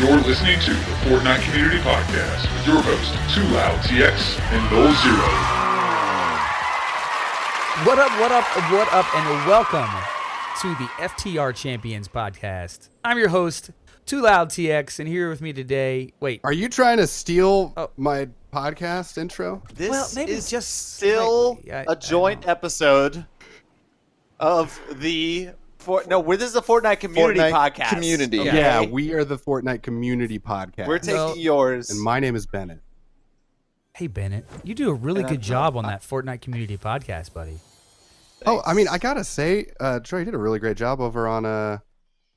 You're listening to the Fortnite Community Podcast with your hosts, TwoLoud TX and Nolxero. What up, and welcome to the FTR Champions Podcast. I'm your host, TwoLoud TX, and here with me today, Are you trying to steal my podcast intro? This maybe is just still slightly. a joint episode of the... this is a Fortnite Community Podcast. Community. Okay? Yeah, we are the Fortnite Community Podcast. We're taking yours. And my name is Bennett. Hey, Bennett, you do a really good job on that Fortnite Community Podcast, buddy. Oh, I mean, I gotta say, Troy did a really great job over on the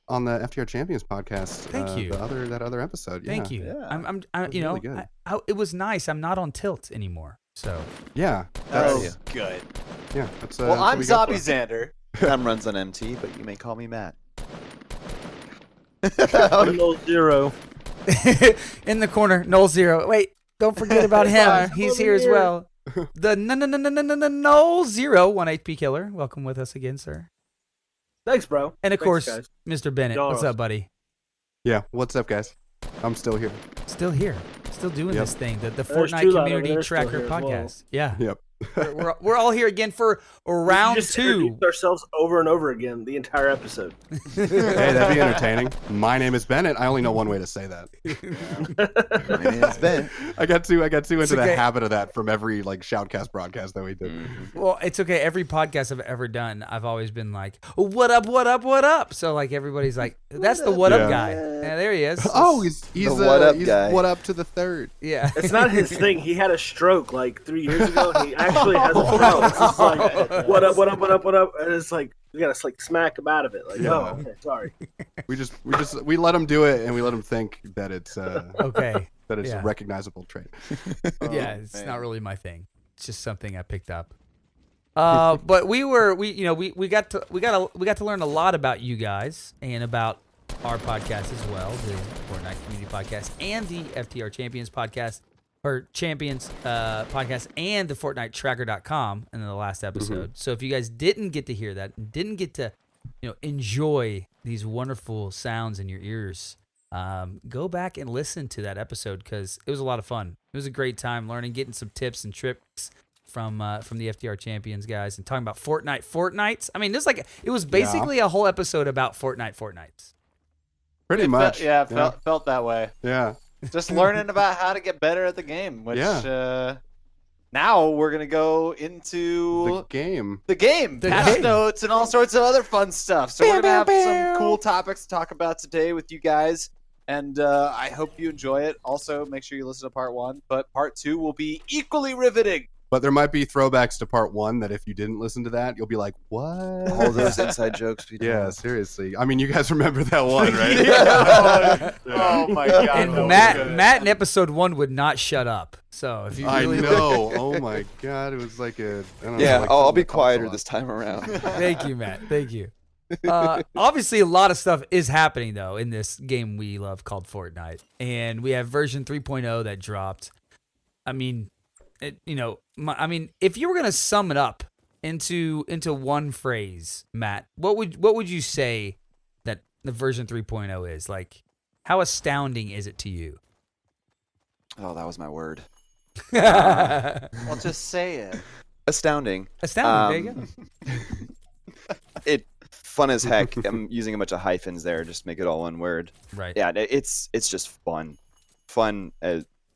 FTR Champions Podcast. Thank you. That other episode. Thank you. Yeah. I'm really good. it was nice. I'm not on tilt anymore, so. Yeah. That's good. Yeah. That's, Well, I'm that's what we Zombie got for. Zander. Time runs on MT, but you may call me Matt. I'm Nolxero. In the corner, Nolxero. Wait, don't forget about him. He's here as well. The Nolxero, 1 HP killer. Welcome with us again, sir. Thanks, bro. And of Thanks, course, guys. Mr. Bennett. Y'all What's are up, buddy? Yeah. What's up, guys? I'm still here. Still here. Still doing Yep. this thing. The There's Fortnite TwoLoud over Community there still Tracker here as well. Podcast. Yeah. Yep. We're all here again for round We just 2. introduced ourselves over and over again the entire episode. Hey, that'd be entertaining. My name is Bennett. I only know one way to say that. My name is Ben. I got too into okay. the habit of that from every shoutcast broadcast that we did. Well, it's okay. Every podcast I've ever done, I've always been like, what up, what up, what up? So, everybody's like, that's the what Yeah. up guy. Yeah, there he is. Oh, he's The what up he's guy. what up to the third. Yeah. It's not his thing. He had a stroke 3 years ago. He actually has a stroke. It's just what up, what up, what up, what up? And it's we gotta smack him out of it. Oh, okay, sorry. We let him do it, and we let him think that it's Okay. that it's Yeah. a recognizable trait. Yeah, it's man. not really my thing. It's just something I picked up. But we got to learn a lot about you guys and about our podcast as well, the Fortnite Community Podcast and the FTR Champions Podcast, or Champions Podcast, and the FortniteTracker.com in the last episode. So if you guys didn't get to hear that, didn't get to enjoy these wonderful sounds in your ears, go back and listen to that episode because it was a lot of fun. It was a great time learning, getting some tips and tricks from the FTR Champions guys, and talking about Fortnites. I mean, it was basically a whole episode about Fortnites. Pretty much. Felt that way. Yeah. Just learning about how to get better at the game, which Yeah. now we're going to go into The game. the game, The patch game. notes, and all sorts of other fun stuff. So we're going to have some cool topics to talk about today with you guys, and I hope you enjoy it. Also, make sure you listen to part 1, but part 2 will be equally riveting. But there might be throwbacks to part 1 that if you didn't listen to that, you'll be like, what? All those inside jokes we do. Yeah, seriously. I mean, you guys remember that one, right? Oh my god! And that was Matt good. in episode 1 would not shut up. So if you I really know. Oh my god, it was like a. I don't know, Yeah, like I'll something be that comes quieter a lot. this time around. Thank you, Matt. Thank you. Obviously, a lot of stuff is happening though in this game we love called Fortnite, and we have version 3.0 that dropped. I mean, if you were gonna sum it up into one phrase, Matt, what would you say that the version 3.0 is? How astounding is it to you? Oh, that was my word. Well, just say it. Astounding. Astounding. There you go. It fun as heck. I'm using a bunch of hyphens there just to make it all one word. Right. Yeah, it's just fun.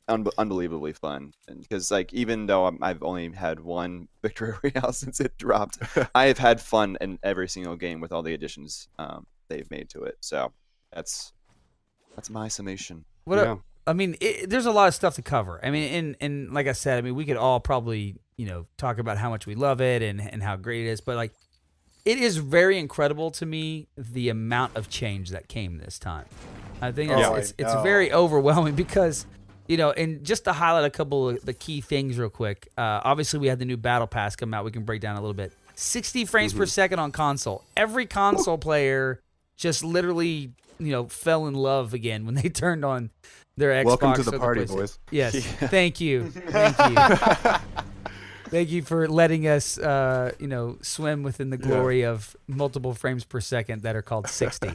Unbelievably fun, and because even though I've only had one victory royale since it dropped, I have had fun in every single game with all the additions they've made to it. So that's my summation. There's a lot of stuff to cover. I mean, and like I said, we could all probably talk about how much we love it and how great it is, but it is very incredible to me the amount of change that came this time. I think it's very overwhelming because. And just to highlight a couple of the key things real quick, obviously we had the new Battle Pass come out. We can break down a little bit. 60 frames per second on console. Every console player just literally, fell in love again when they turned on their Xbox. Welcome to or the party, PlayStation. boys. Yes. Thank you. Thank you for letting us, swim within the glory of multiple frames per second that are called 60.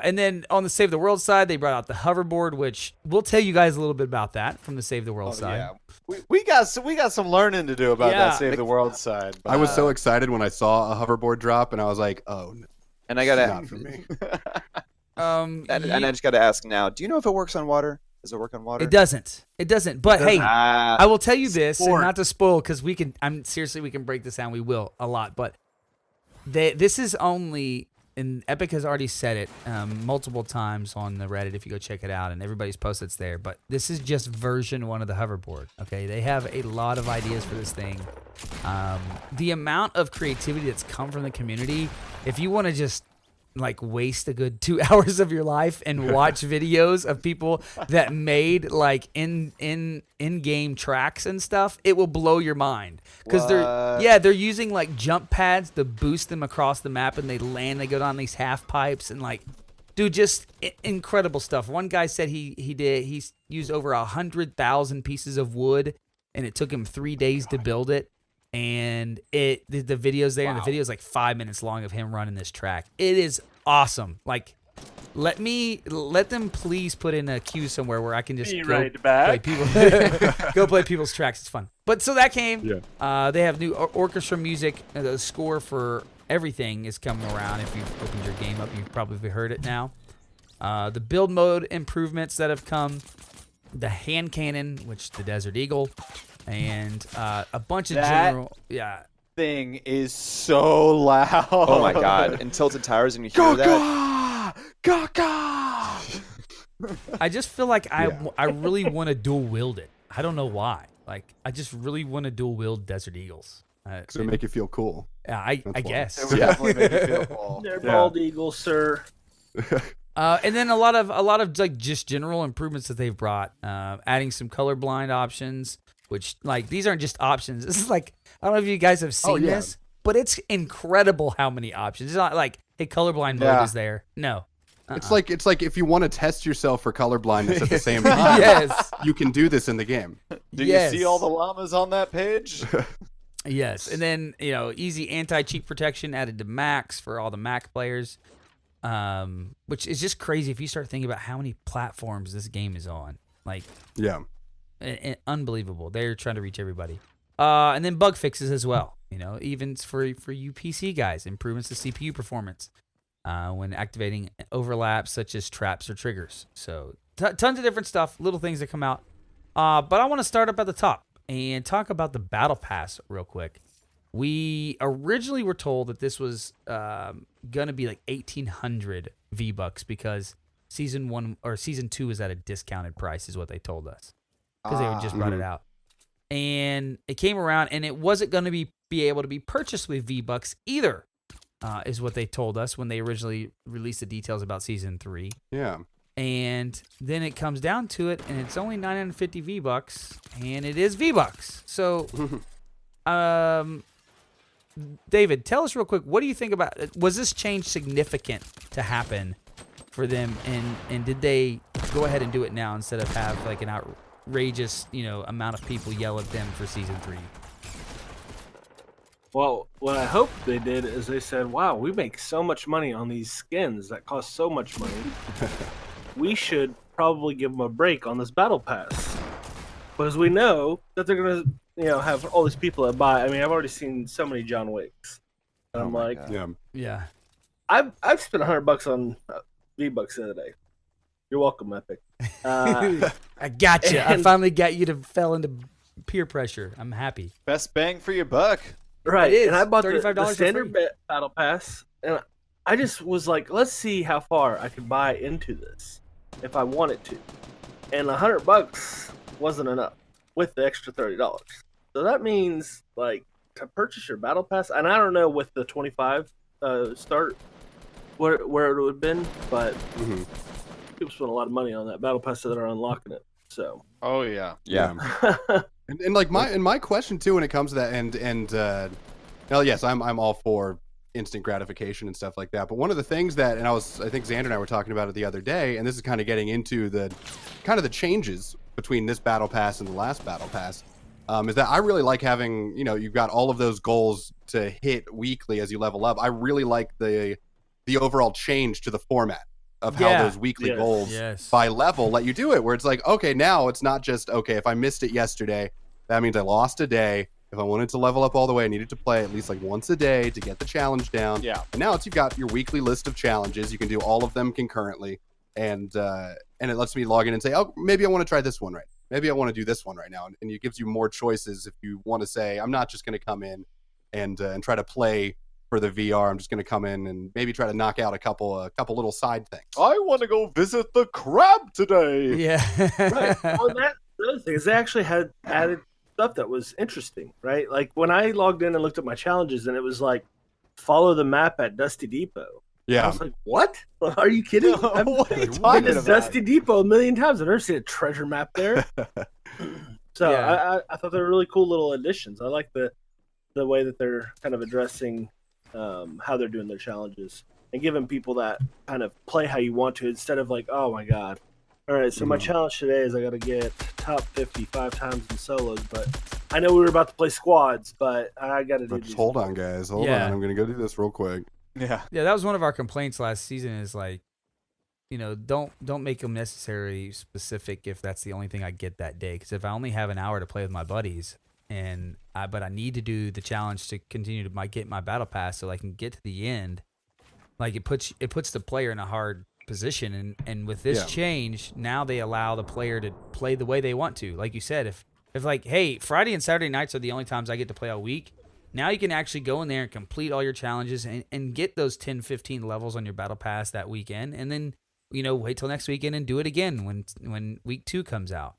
And then on the Save the World side, they brought out the hoverboard, which we'll tell you guys a little bit about that from the Save the World side. Yeah. We got some learning to do about that Save the World side. I was so excited when I saw a hoverboard drop, and I was like, "Oh, no, And I gotta, not for me." and I just gotta ask now. Do you know if it works on water? Does it work on water? It doesn't. It doesn't. But hey, I will tell you this, and sport. not to spoil, because we can. We can break this down. We will a lot, but this is only. And Epic has already said it multiple times on the Reddit if you go check it out, and everybody's posted it's there. But this is just version 1 of the hoverboard, okay? They have a lot of ideas for this thing. The amount of creativity that's come from the community, if you want to just like waste a good 2 hours of your life and watch videos of people that made like in-game tracks and stuff, it will blow your mind. Because they're using like jump pads to boost them across the map, and they go down these half pipes and like, dude, just incredible stuff. One guy said he used over 100,000 pieces of wood, and it took him 3 days to build it. And the video's there, and the video's like 5 minutes long of him running this track. It is awesome. Like, let them please put in a queue somewhere where I can just play people's tracks. It's fun. But so that came. Yeah. They have new orchestra music. The score for everything is coming around. If you've opened your game up, you've probably heard it now. The build mode improvements that have come. The hand cannon, which the Desert Eagle. And a bunch of general, thing is so loud. Oh my god! And Tilted Towers, and you hear that. I just feel like I really want to dual wield it. I don't know why. Like, I just really want to dual wield Desert Eagles. Because it make you feel cool. Yeah, I guess. It would definitely make you feel cool. They're bald eagles, sir. And then a lot of like just general improvements that they've brought. Adding some colorblind options. Which, like, these aren't just options. This is like, I don't know if you guys have seen this, but it's incredible how many options. It's not like, hey, colorblind mode is there. No. It's like if you want to test yourself for colorblindness at the same time, yes, you can do this in the game. Do you see all the llamas on that page? Yes. And then, easy anti-cheat protection added to Max for all the Mac players, which is just crazy if you start thinking about how many platforms this game is on. Like, yeah. Unbelievable. They're trying to reach everybody. And then bug fixes as well. Even for you PC guys, improvements to CPU performance when activating overlaps such as traps or triggers. So tons of different stuff, little things that come out. But I want to start up at the top and talk about the Battle Pass real quick. We originally were told that this was going to be like 1,800 V-Bucks because Season 1 or Season 2 is at a discounted price is what they told us. Because they just brought it out. And it came around, and it wasn't going to be able to be purchased with V-Bucks either, is what they told us when they originally released the details about Season 3. Yeah. And then it comes down to it, and it's only 950 V-Bucks, and it is V-Bucks. So, David, tell us real quick, what do you think about it? Was this change significant to happen for them, and did they go ahead and do it now instead of have like an outrageous, amount of people yell at them for Season 3? Well, what I hope they did is they said, wow, we make so much money on these skins that cost so much money. We should probably give them a break on this Battle Pass. Because we know that they're going to, have all these people that buy. I mean, I've already seen so many John Wicks. And I'm like, yeah. I've spent $100 on V-Bucks the other day. You're welcome, Epic. I got you. I finally got you to fell into peer pressure. I'm happy. Best bang for your buck. Right. It is. And I bought $35 the for standard free. Battle Pass. And I just was like, let's see how far I could buy into this if I wanted to. And $100 wasn't enough with the extra $30. So that means, like, to purchase your Battle Pass, and I don't know with the 25 start where it would have been, but people spend a lot of money on that Battle Pass that are unlocking it. So. Oh yeah. And like my question too when it comes to that and yes, I'm all for instant gratification and stuff like that. But one of the things that I think Zander and I were talking about it the other day, and this is kind of getting into the changes between this Battle Pass and the last Battle Pass, is that I really like having, you've got all of those goals to hit weekly as you level up. I really like the overall change to the format of how those weekly goals by level let you do it, where it's like, okay, now it's not just, okay, if I missed it yesterday, that means I lost a day. If I wanted to level up all the way, I needed to play at least like once a day to get the challenge down. Yeah. And now you've got your weekly list of challenges. You can do all of them concurrently. And it lets me log in and say, oh, maybe I want to try this one right. Maybe I want to do this one right now. And it gives you more choices if you want to say, I'm not just going to come in and try to play for the VR. I'm just going to come in and maybe try to knock out a couple little side things. I want to go visit the crab today. Yeah. Right. Well, the other thing is they actually had added stuff that was interesting, right? Like when I logged in and looked at my challenges, and it was like, follow the map at Dusty Depot. Yeah. I was like, what? Are you kidding? I've been to Dusty Depot a million times. I've never seen a treasure map there. So I thought they were really cool little additions. I like the way that they're kind of addressing how they're doing their challenges and giving people that kind of play how you want to, instead of like, oh my God. All right, so my challenge today is I got to get top 50 5 times in solos, but I know we were about to play squads, but I got to do these. Hold on, guys. Hold on. I'm going to go do this real quick. Yeah, that was one of our complaints last season. Is like, don't make them necessarily specific if that's the only thing I get that day. Because if I only have an hour to play with my buddies, but I need to do the challenge to continue to get my battle pass so I can get to the end, like it puts the player in a hard position. And with this change, now they allow the player to play the way they want to. Like you said, if like, hey, Friday and Saturday nights are the only times I get to play all week. Now you can actually go in there and complete all your challenges and get those 10, 15 levels on your battle pass that weekend. And then, wait till next weekend and do it again when week 2 comes out.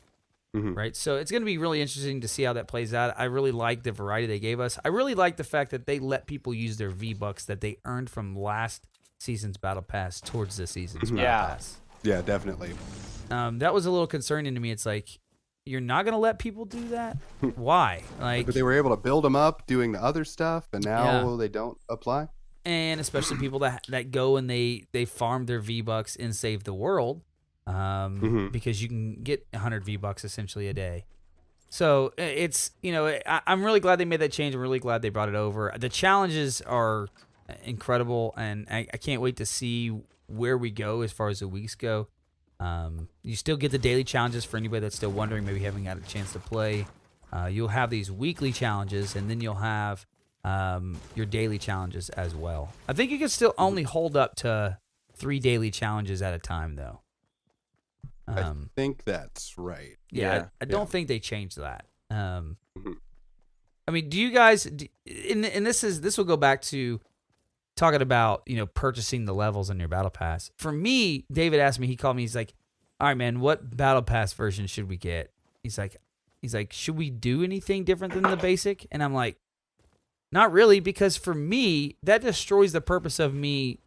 Mm-hmm. Right. So it's going to be really interesting to see how that plays out. I really like the variety they gave us. I really like the fact that they let people use their V-Bucks that they earned from last season's battle pass towards this season's battle pass. Yeah, definitely. That was a little concerning to me. It's like, you're not going to let people do that? Why? But they were able to build them up doing the other stuff, and now they don't apply. And especially people that go and they farm their V-Bucks in Save the World, because you can get 100 V-Bucks essentially a day. So it's, I'm really glad they made that change. I'm really glad they brought it over. The challenges are incredible, and I can't wait to see where we go as far as the weeks go. You still get the daily challenges for anybody that's still wondering, maybe haven't got a chance to play. You'll have these weekly challenges, and then you'll have your daily challenges as well. I think you can still only hold up to 3 daily challenges at a time, though. I think that's right. Yeah, I don't think they changed that. I mean, do you guys? And this will go back to talking about purchasing the levels in your battle pass. For me, David asked me. He called me. He's like, "All right, man, what battle pass version should we get?" He's like, "Should we do anything different than the basic?" And I'm like, "Not really, because for me, that destroys the purpose of me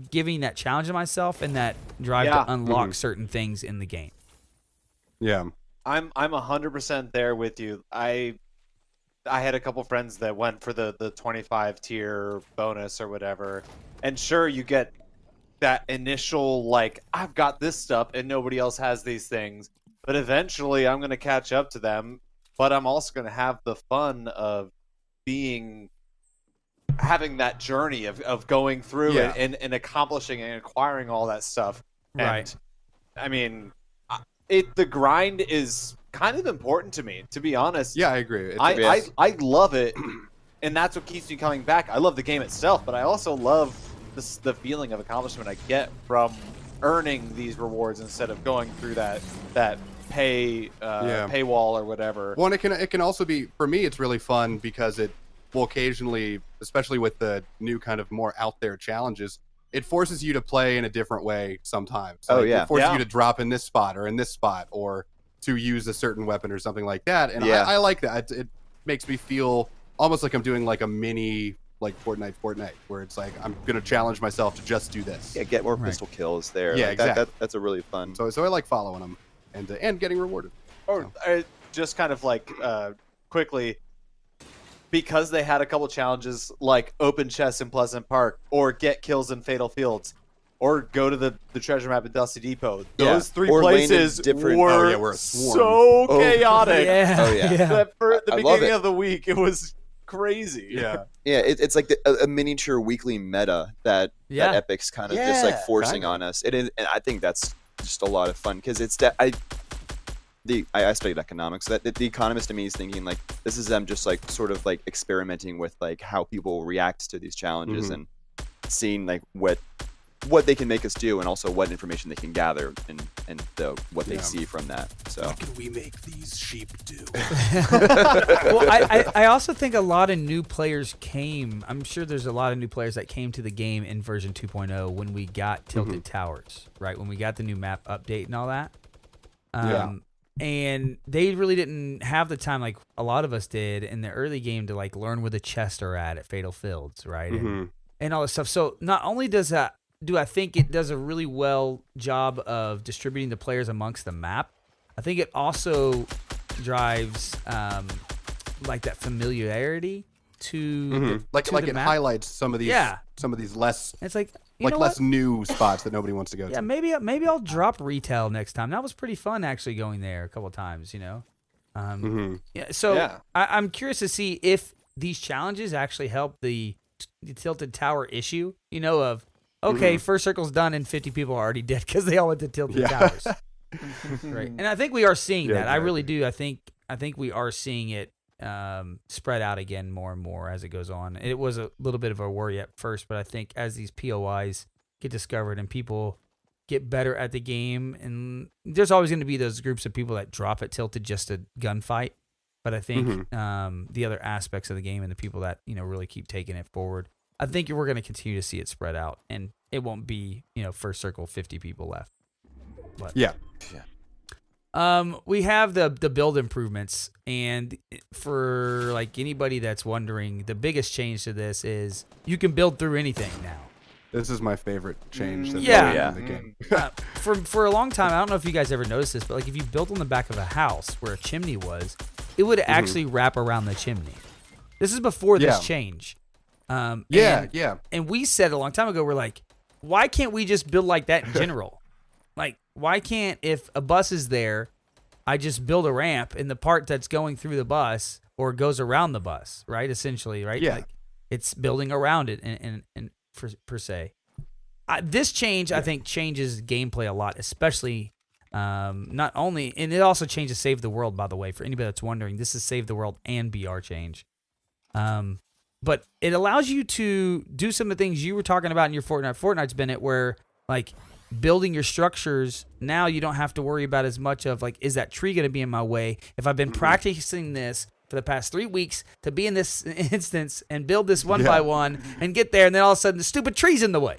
giving that challenge to myself and that drive to unlock certain things in the game." Yeah, I'm 100% there with you. I had a couple friends that went for the 25 tier bonus or whatever, and sure, you get that initial like, I've got this stuff and nobody else has these things, but eventually I'm going to catch up to them, but I'm also going to have the fun of having that journey of going through and accomplishing and acquiring all that stuff. Right. And, I mean, the grind is kind of important to me, to be honest. Yeah, I agree. I love it, and that's what keeps me coming back. I love the game itself, but I also love the feeling of accomplishment I get from earning these rewards instead of going through that paywall or whatever. Well, and it can also be, for me, it's really fun because it will occasionally, especially with the new kind of more out there challenges, it forces you to play in a different way sometimes. It forces you to drop in this spot or in this spot, or to use a certain weapon or something like that. And I like that. It makes me feel almost like I'm doing like a mini like Fortnite, where it's like I'm gonna challenge myself to just do this. Yeah, get more pistol kills there. Yeah, like exactly. That's a really fun. So I like following them and getting rewarded. Or just kind of like quickly, because they had a couple challenges like open chests in Pleasant Park, or get kills in Fatal Fields, or go to the treasure map at Dusty Depot. Those 3 places were so chaotic. Yeah. That for the beginning of the week, it was crazy. Yeah. Yeah, it's like a miniature weekly meta that Epic's kind of just like forcing on us. And I think that's just a lot of fun because it's that I studied economics. That the economist in me is thinking like this is them just like sort of like experimenting with like how people react to these challenges and seeing like what they can make us do and also what information they can gather and what they see from that. So What can we make these sheep do? Well, I also think a lot of new players came. I'm sure there's a lot of new players that came to the game in version 2.0 when we got Tilted Towers, right? When we got the new map update and all that. And they really didn't have the time like a lot of us did in the early game to like learn where the chests are at Fatal Fields, right? And all this stuff. So not only do I think it does a really well job of distributing the players amongst the map, I think it also drives like that familiarity to like the it map. highlights some of these less It's like less new spots that nobody wants to go yeah, to. maybe I'll drop retail next time. That was pretty fun actually going there a couple of times, you know. Yeah, so I'm curious to see if these challenges actually help the Tilted Tower issue, you know, of okay, first circle's done and 50 people are already dead because they all went to Tilted Towers. Right. And I think we are seeing that. Exactly. I really do. I think we are seeing it spread out again more and more as it goes on. It was a little bit of a worry at first, but I think as these POIs get discovered and people get better at the game, and there's always going to be those groups of people that drop at Tilted just to gunfight. But I think the other aspects of the game and the people that, you know, really keep taking it forward, I think we're going to continue to see it spread out, and it won't be, you know, first circle 50 people left. But, we have the build improvements, and for like anybody that's wondering, the biggest change to this is you can build through anything now. This is my favorite change. In the game. For a long time, I don't know if you guys ever noticed this, but like if you built on the back of a house where a chimney was, it would actually wrap around the chimney. This is before this change. And we said a long time ago, we're like, why can't we just build like that in general? Like, why can't, if a bus is there, I just build a ramp in the part that's going through the bus or goes around the bus, right? Essentially, right? Yeah. Like, it's building around it and per se. This change, I think, changes gameplay a lot, especially not only, and it also changes Save the World, by the way, for anybody that's wondering. This is Save the World and BR change. But it allows you to do some of the things you were talking about in your Fortnite's Bennett, where like building your structures, now you don't have to worry about as much of like, is that tree going to be in my way? If I've been practicing this for the past 3 weeks to be in this instance and build this one by one and get there, and then all of a sudden the stupid tree's in the way.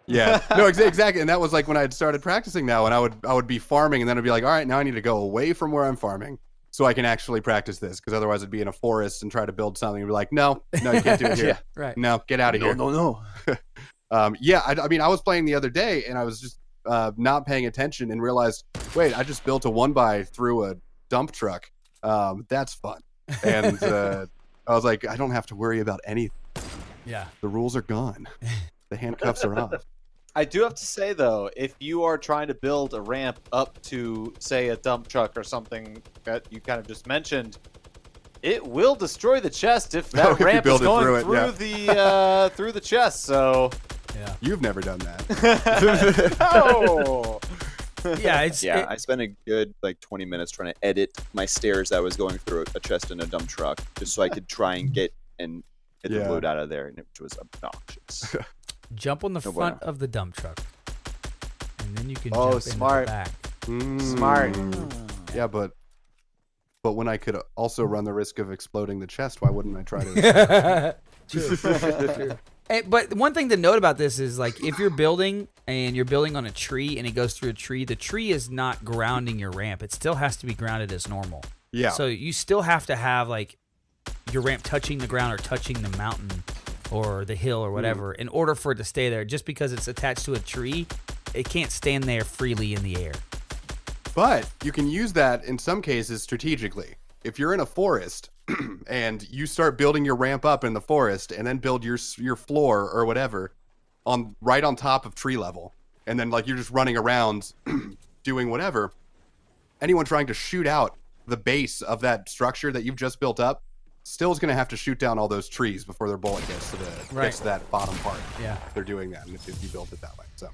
Yeah, no, exactly. And that was like when I had started practicing now, and I would be farming, and then I'd be like, all right, now I need to go away from where I'm farming so I can actually practice this, because otherwise I'd be in a forest and try to build something and be like, no, you can't do it here. Right. No, get out of here. No. I mean, I was playing the other day, and I was just not paying attention and realized, wait, I just built a 1x through a dump truck. That's fun. And I was like, I don't have to worry about anything. Yeah. The rules are gone. The handcuffs are off. I do have to say, though, if you are trying to build a ramp up to, say, a dump truck or something that you kind of just mentioned, it will destroy the chest if that ramp is going through the chest. So, you've never done that. No. I spent a good like 20 minutes trying to edit my stairs that was going through a chest in a dump truck, just so I could try and get the load out of there, and it was obnoxious. Jump on the front of the dump truck, and then you can jump smart. into the back. Smart. Yeah, but when I could also run the risk of exploding the chest, why wouldn't I try to? True. But one thing to note about this is, like, if you're building and you're building on a tree and it goes through a tree, the tree is not grounding your ramp. It still has to be grounded as normal. Yeah. So you still have to have like your ramp touching the ground or touching the mountain or the hill or whatever in order for it to stay there. Just because it's attached to a tree, it can't stand there freely in the air. But you can use that in some cases strategically. If you're in a forest and you start building your ramp up in the forest and then build your floor or whatever right on top of tree level, and then like you're just running around doing whatever, anyone trying to shoot out the base of that structure that you've just built up still is going to have to shoot down all those trees before their bullet gets to gets to that bottom part. Yeah. If they're doing that, and if you built it that way. So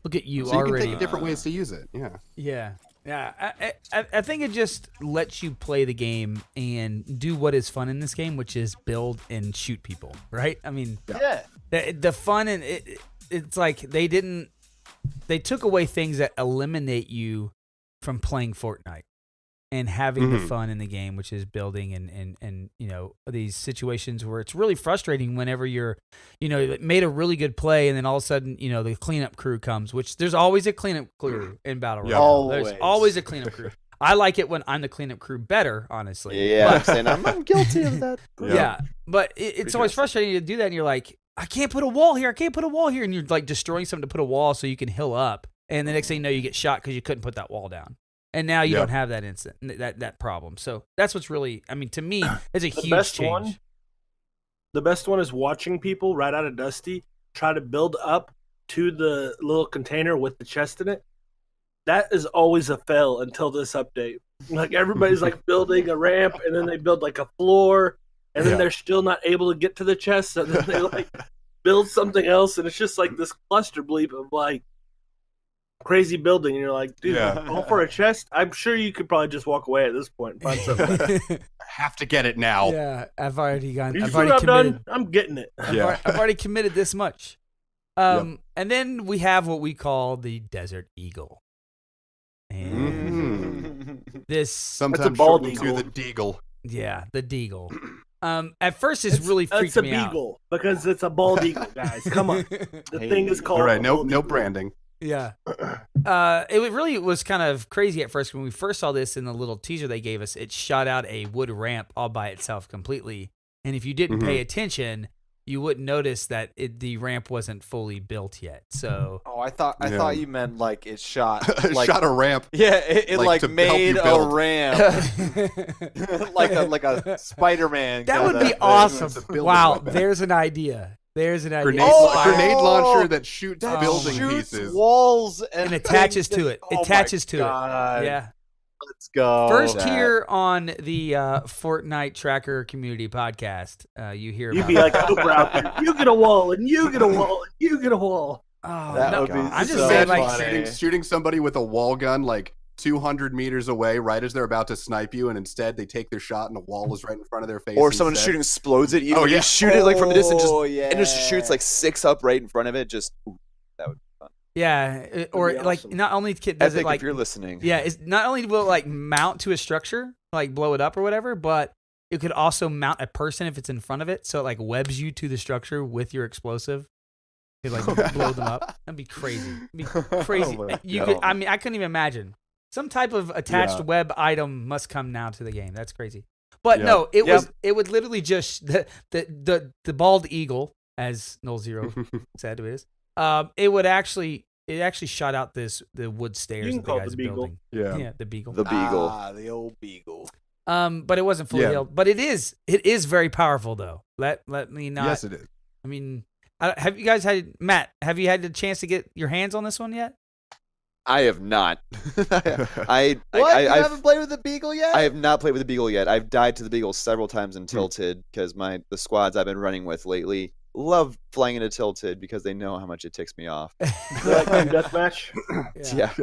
Look at you so you already. can think of different ways to use it. Yeah. Yeah. Yeah. I think it just lets you play the game and do what is fun in this game, which is build and shoot people, right? I mean, Yeah. the fun and it's like they took away things that eliminate you from playing Fortnite and having the fun in the game, which is building and you know, these situations where it's really frustrating whenever you're, you know, made a really good play and then all of a sudden, you know, the cleanup crew comes, which there's always a cleanup crew in Battle Royale. There's always a cleanup crew. I like it when I'm the cleanup crew better, honestly. Yeah, I'm saying I'm guilty of that. Yeah, but it's always frustrating to do that, and you're like, I can't put a wall here. I can't put a wall here, and you're like destroying something to put a wall so you can hill up, and the next thing you know, you get shot because you couldn't put that wall down, and now you don't have that that problem. So that's what's really, I mean, to me, it's a huge change. The best one is watching people right out of Dusty try to build up to the little container with the chest in it. That is always a fail until this update. Like everybody's like building a ramp, and then they build like a floor, and then they're still not able to get to the chest, so then they like build something else, and it's just like this cluster bleep of like crazy building, and you're like, dude, all for a chest? I'm sure you could probably just walk away at this point and find something. I have to get it now. Yeah, I've already gone. You I've see already what I've committed. done? I'm getting it. I've already committed this much. And then we have what we call the Desert Eagle. And this Sometimes bald shortened eagle. to the deagle. Yeah, the Deagle. At first, it's really freaked It's a me out. beagle because it's a bald eagle, guys. Come on, the thing is called. All right, a no bald no eagle. branding. Yeah. It really was kind of crazy at first when we first saw this in the little teaser they gave us. It shot out a wood ramp all by itself completely, and if you didn't pay attention, you wouldn't notice that the ramp wasn't fully built yet. So Oh, I thought you meant like it shot like Shot a ramp. yeah, it like, like to help made you a build. ramp like a Spider-Man. that would be It's a awesome. building Wow, weapon. there's an idea. There's an idea. Grenade, Oh, grenade oh, launcher that shoots that building shoots pieces. walls and attaches things. to it. Oh my Attaches to God. it. Yeah. Let's go. First That- here on the Fortnite Tracker Community Podcast, you hear You'd about be like Oprah out there. You get a wall, and you get a wall, and you get a wall. oh, That no, would be I'm just so saying, funny. like, shooting somebody with a wall gun like 200 meters away, right as they're about to snipe you, and instead they take their shot and the wall is right in front of their face. Or someone instead. shooting explodes at you. Oh, and yeah. You shoot it like from a distance, Oh, and it just shoots like 6 up right in front of it. Just that would be fun. yeah, or be like awesome. not only does Epic it like if you're listening. yeah, it's not only will it like mount to a structure, like blow it up or whatever, but it could also mount a person if it's in front of it, so it like webs you to the structure with your explosive. It like blow them up. That'd be crazy. It'd be crazy. Oh my You God. could, I mean, I couldn't even imagine. Some type of attached Yeah. web item must come now to the game. That's crazy. But Yeah. no, it Yep. would literally just the bald eagle, as Nolxero said it is. It actually shot out the wood stairs You can that the call it guy's the beagle. building. Yeah. Yeah, the beagle. The beagle. Ah, the old beagle. But it wasn't fully Yeah. healed. But it is very powerful though. Let me not. Yes, it is. I mean, have you guys had Matt? Have you had the chance to get your hands on this one yet? I have not. I What? You I've- haven't played with the beagle yet? I have not played with the Beagle yet. I've died to the Beagle several times in Tilted because the squads I've been running with lately love flying into Tilted because they know how much it ticks me off. You like Team Deathmatch? Yeah.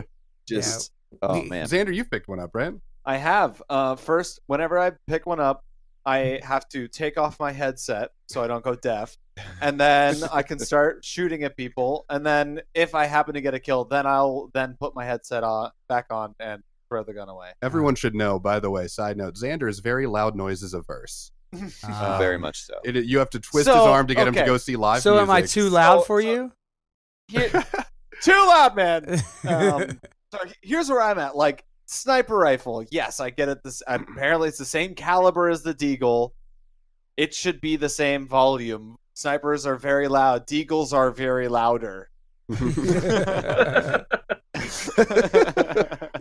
Just oh man. Xander, you've picked one up, right? I have. First, whenever I pick one up, I have to take off my headset so I don't go deaf. And then I can start shooting at people. And then if I happen to get a kill, then I'll then put my headset back on and throw the gun away. Everyone should know, by the way, side note, Xander is very loud noises averse. Very much so. You have to twist So, his arm to get him to okay. go see live So music. am I too loud So- for so- you? Here, too loud, man. So here's where I'm at. Like, sniper rifle. Yes, I get it. Apparently it's the same caliber as the Deagle. It should be the same volume. Snipers are very loud. Deagles are very louder.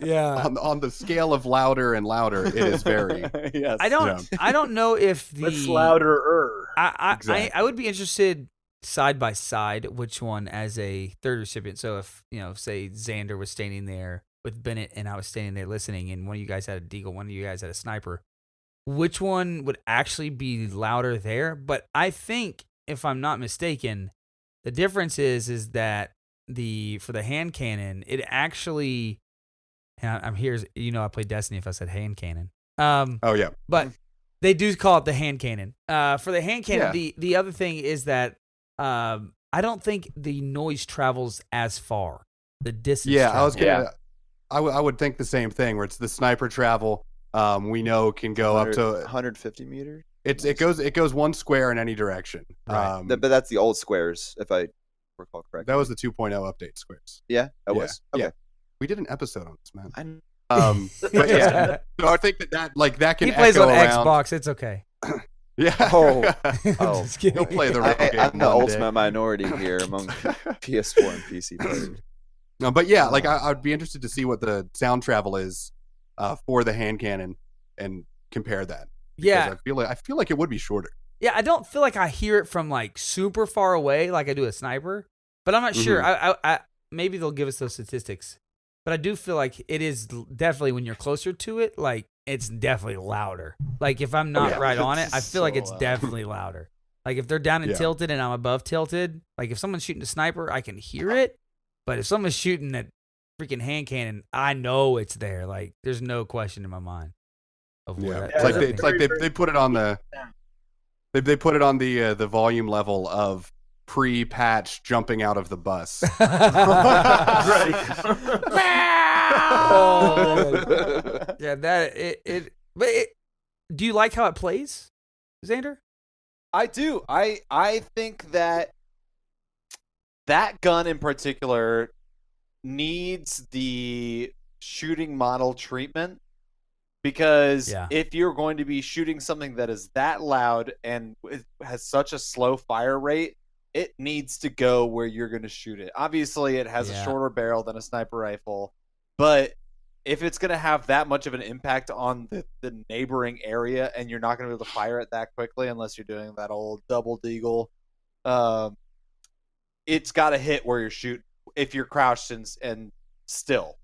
Yeah. on the scale of louder and louder, it is very. Yes. I don't know if the It's louder. I Exactly. would be interested side by side which one as a third recipient. So if say Zander was standing there with Bennett and I was standing there listening, and one of you guys had a deagle, one of you guys had a sniper. which one would actually be louder there. But I think, if I'm not mistaken, the difference is that for the hand cannon, it actually, and I'm here, I played Destiny if I said hand cannon. Oh yeah. But they do call it the hand cannon. For the hand cannon, the other thing is that I don't think the noise travels as far. The distance. Yeah, travels. I would think the same thing. Where it's the sniper travel. We know can go up to 150 meters. It goes one square in any direction. Right. But that's the old squares, if I recall correctly. That was the 2.0 update squares. Yeah, that was. Okay. Yeah. We did an episode on this, man. I But yeah, so I think that can He plays echo on around. Xbox. It's okay. Yeah. Oh. Just kidding. He'll play the real game I'm the one ultimate day. minority here among PS4 and PC players. No, but yeah, like I'd be interested to see what the sound travel is for the hand cannon and compare that. Yeah. Because I feel like it would be shorter. Yeah, I don't feel like I hear it from like super far away like I do a sniper, but I'm not sure. I maybe they'll give us those statistics, but I do feel like it is definitely when you're closer to it, like it's definitely louder. Like if I'm not right on it, I feel like it's definitely louder. Like if they're down and tilted and I'm above tilted, like if someone's shooting a sniper, I can hear it, but if someone's shooting that freaking hand cannon, I know it's there. Like there's no question in my mind of where that. It's like they put it on the. They put it on the volume level of pre-patch jumping out of the bus. But do you like how it plays, Zander? I do. I think that gun in particular needs the shooting model treatment. Because if you're going to be shooting something that is that loud and it has such a slow fire rate, it needs to go where you're going to shoot it. Obviously, it has a shorter barrel than a sniper rifle, but if it's going to have that much of an impact on the neighboring area and you're not going to be able to fire it that quickly unless you're doing that old double deagle, it's got to hit where you're shooting if you're crouched and still.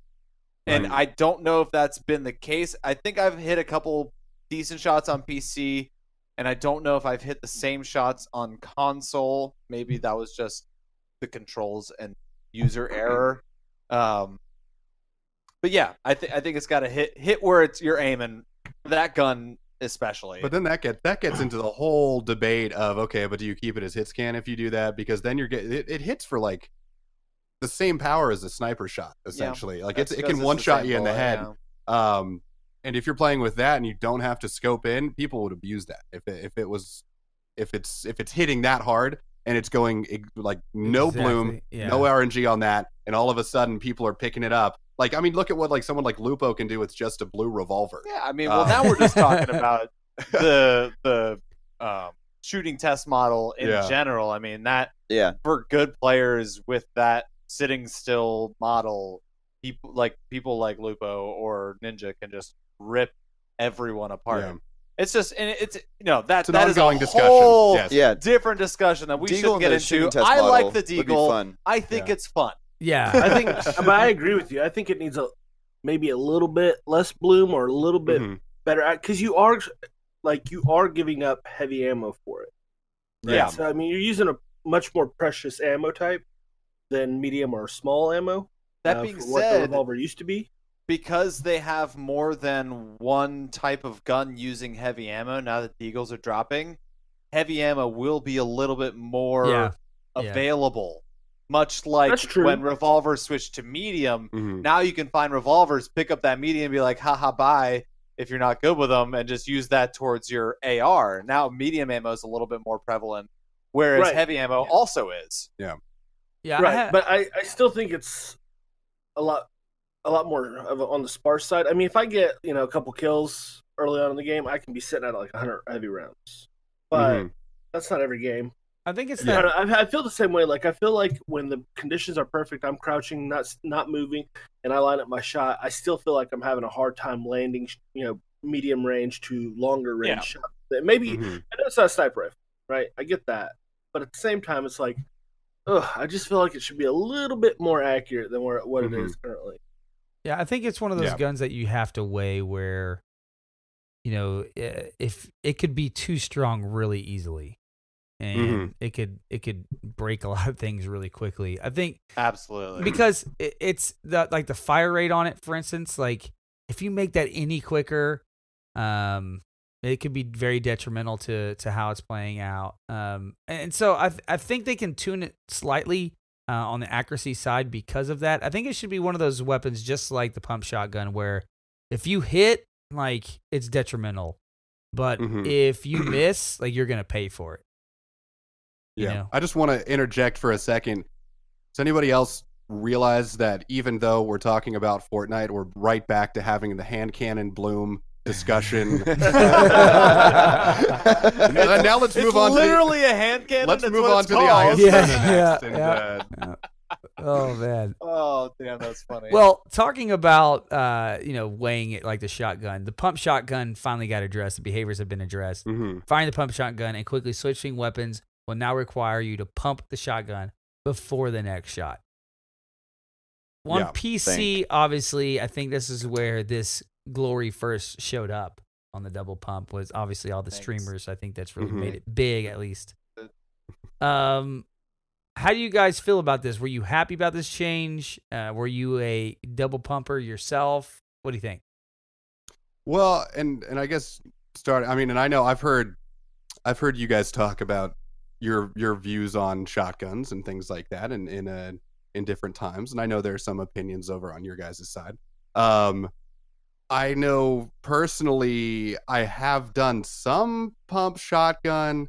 And I don't know if that's been the case. I think I've hit a couple decent shots on PC, and I don't know if I've hit the same shots on console. Maybe that was just the controls and user error. But yeah, I think it's got to hit where you're aiming. That gun especially. But then that gets into the whole debate of okay, but do you keep it as hit scan if you do that? Because then it hits for like the same power as a sniper shot, essentially. Like it can one shot you in the head. Yeah. And if you're playing with that and you don't have to scope in, people would abuse that. If it's hitting that hard and it's going like no bloom, no RNG on that, and all of a sudden people are picking it up. Like I mean, look at what like someone like Lupo can do with just a blue revolver. Yeah, I mean, well now we're just talking about the shooting test model in general. I mean that for good players with that sitting still model, people like Lupo or Ninja can just rip everyone apart. Yeah. It's just, and it's that is a whole different discussion that we shouldn't get into. I like the Deagle. I think it's fun. Yeah, I think, but I agree with you. I think it needs maybe a little bit less bloom or a little bit better because you are giving up heavy ammo for it. Right? Yeah, so I mean you're using a much more precious ammo type than medium or small ammo. That being said, what the revolver used to be, because they have more than one type of gun using heavy ammo. Now that Deagles are dropping, heavy ammo will be a little bit more available. Much like when revolvers switched to medium, now you can find revolvers, pick up that medium, and be like, haha, bye, if you're not good with them, and just use that towards your AR. Now medium ammo is a little bit more prevalent, whereas heavy ammo also is. Yeah. Yeah, right. But I still think it's a lot more on the sparse side. I mean, if I get a couple kills early on in the game, I can be sitting at like 100 heavy rounds. But that's not every game. I think it's that. I feel the same way. Like I feel like when the conditions are perfect, I'm crouching, not moving, and I line up my shot. I still feel like I'm having a hard time landing, medium range to longer range shots. Maybe I know it's not a sniper rifle, right? I get that, but at the same time, it's like, I just feel like it should be a little bit more accurate than what it is currently. Yeah, I think it's one of those guns that you have to weigh where if it could be too strong really easily, and it could break a lot of things really quickly. I think Absolutely. because it's the fire rate on it, for instance. Like if you make that any quicker, it could be very detrimental to how it's playing out. And so I think they can tune it slightly on the accuracy side because of that. I think it should be one of those weapons just like the pump shotgun where if you hit, like, it's detrimental. But if you miss, like, you're going to pay for it. Yeah. I just want to interject for a second. Does anybody else realize that even though we're talking about Fortnite, we're right back to having the hand cannon bloom discussion? Now let's move on. Literally a hand cannon. Let's that's move what on it's to the called. IS. Oh, man. Oh, damn, that's funny. Well, talking about, weighing it like the shotgun, the pump shotgun finally got addressed. The behaviors have been addressed. Firing the pump shotgun and quickly switching weapons will now require you to pump the shotgun before the next shot. On PC, obviously, I think this is where this glory first showed up on the double pump, was obviously all the streamers. I think that's really made it big, at least. How do you guys feel about this? Were you happy about this change? Were you a double pumper yourself? What do you think? Well, and I guess and I know I've heard you guys talk about your views on shotguns and things like that in different times, and I know there's some opinions over on your guys' side. I know personally I have done some pump shotgun.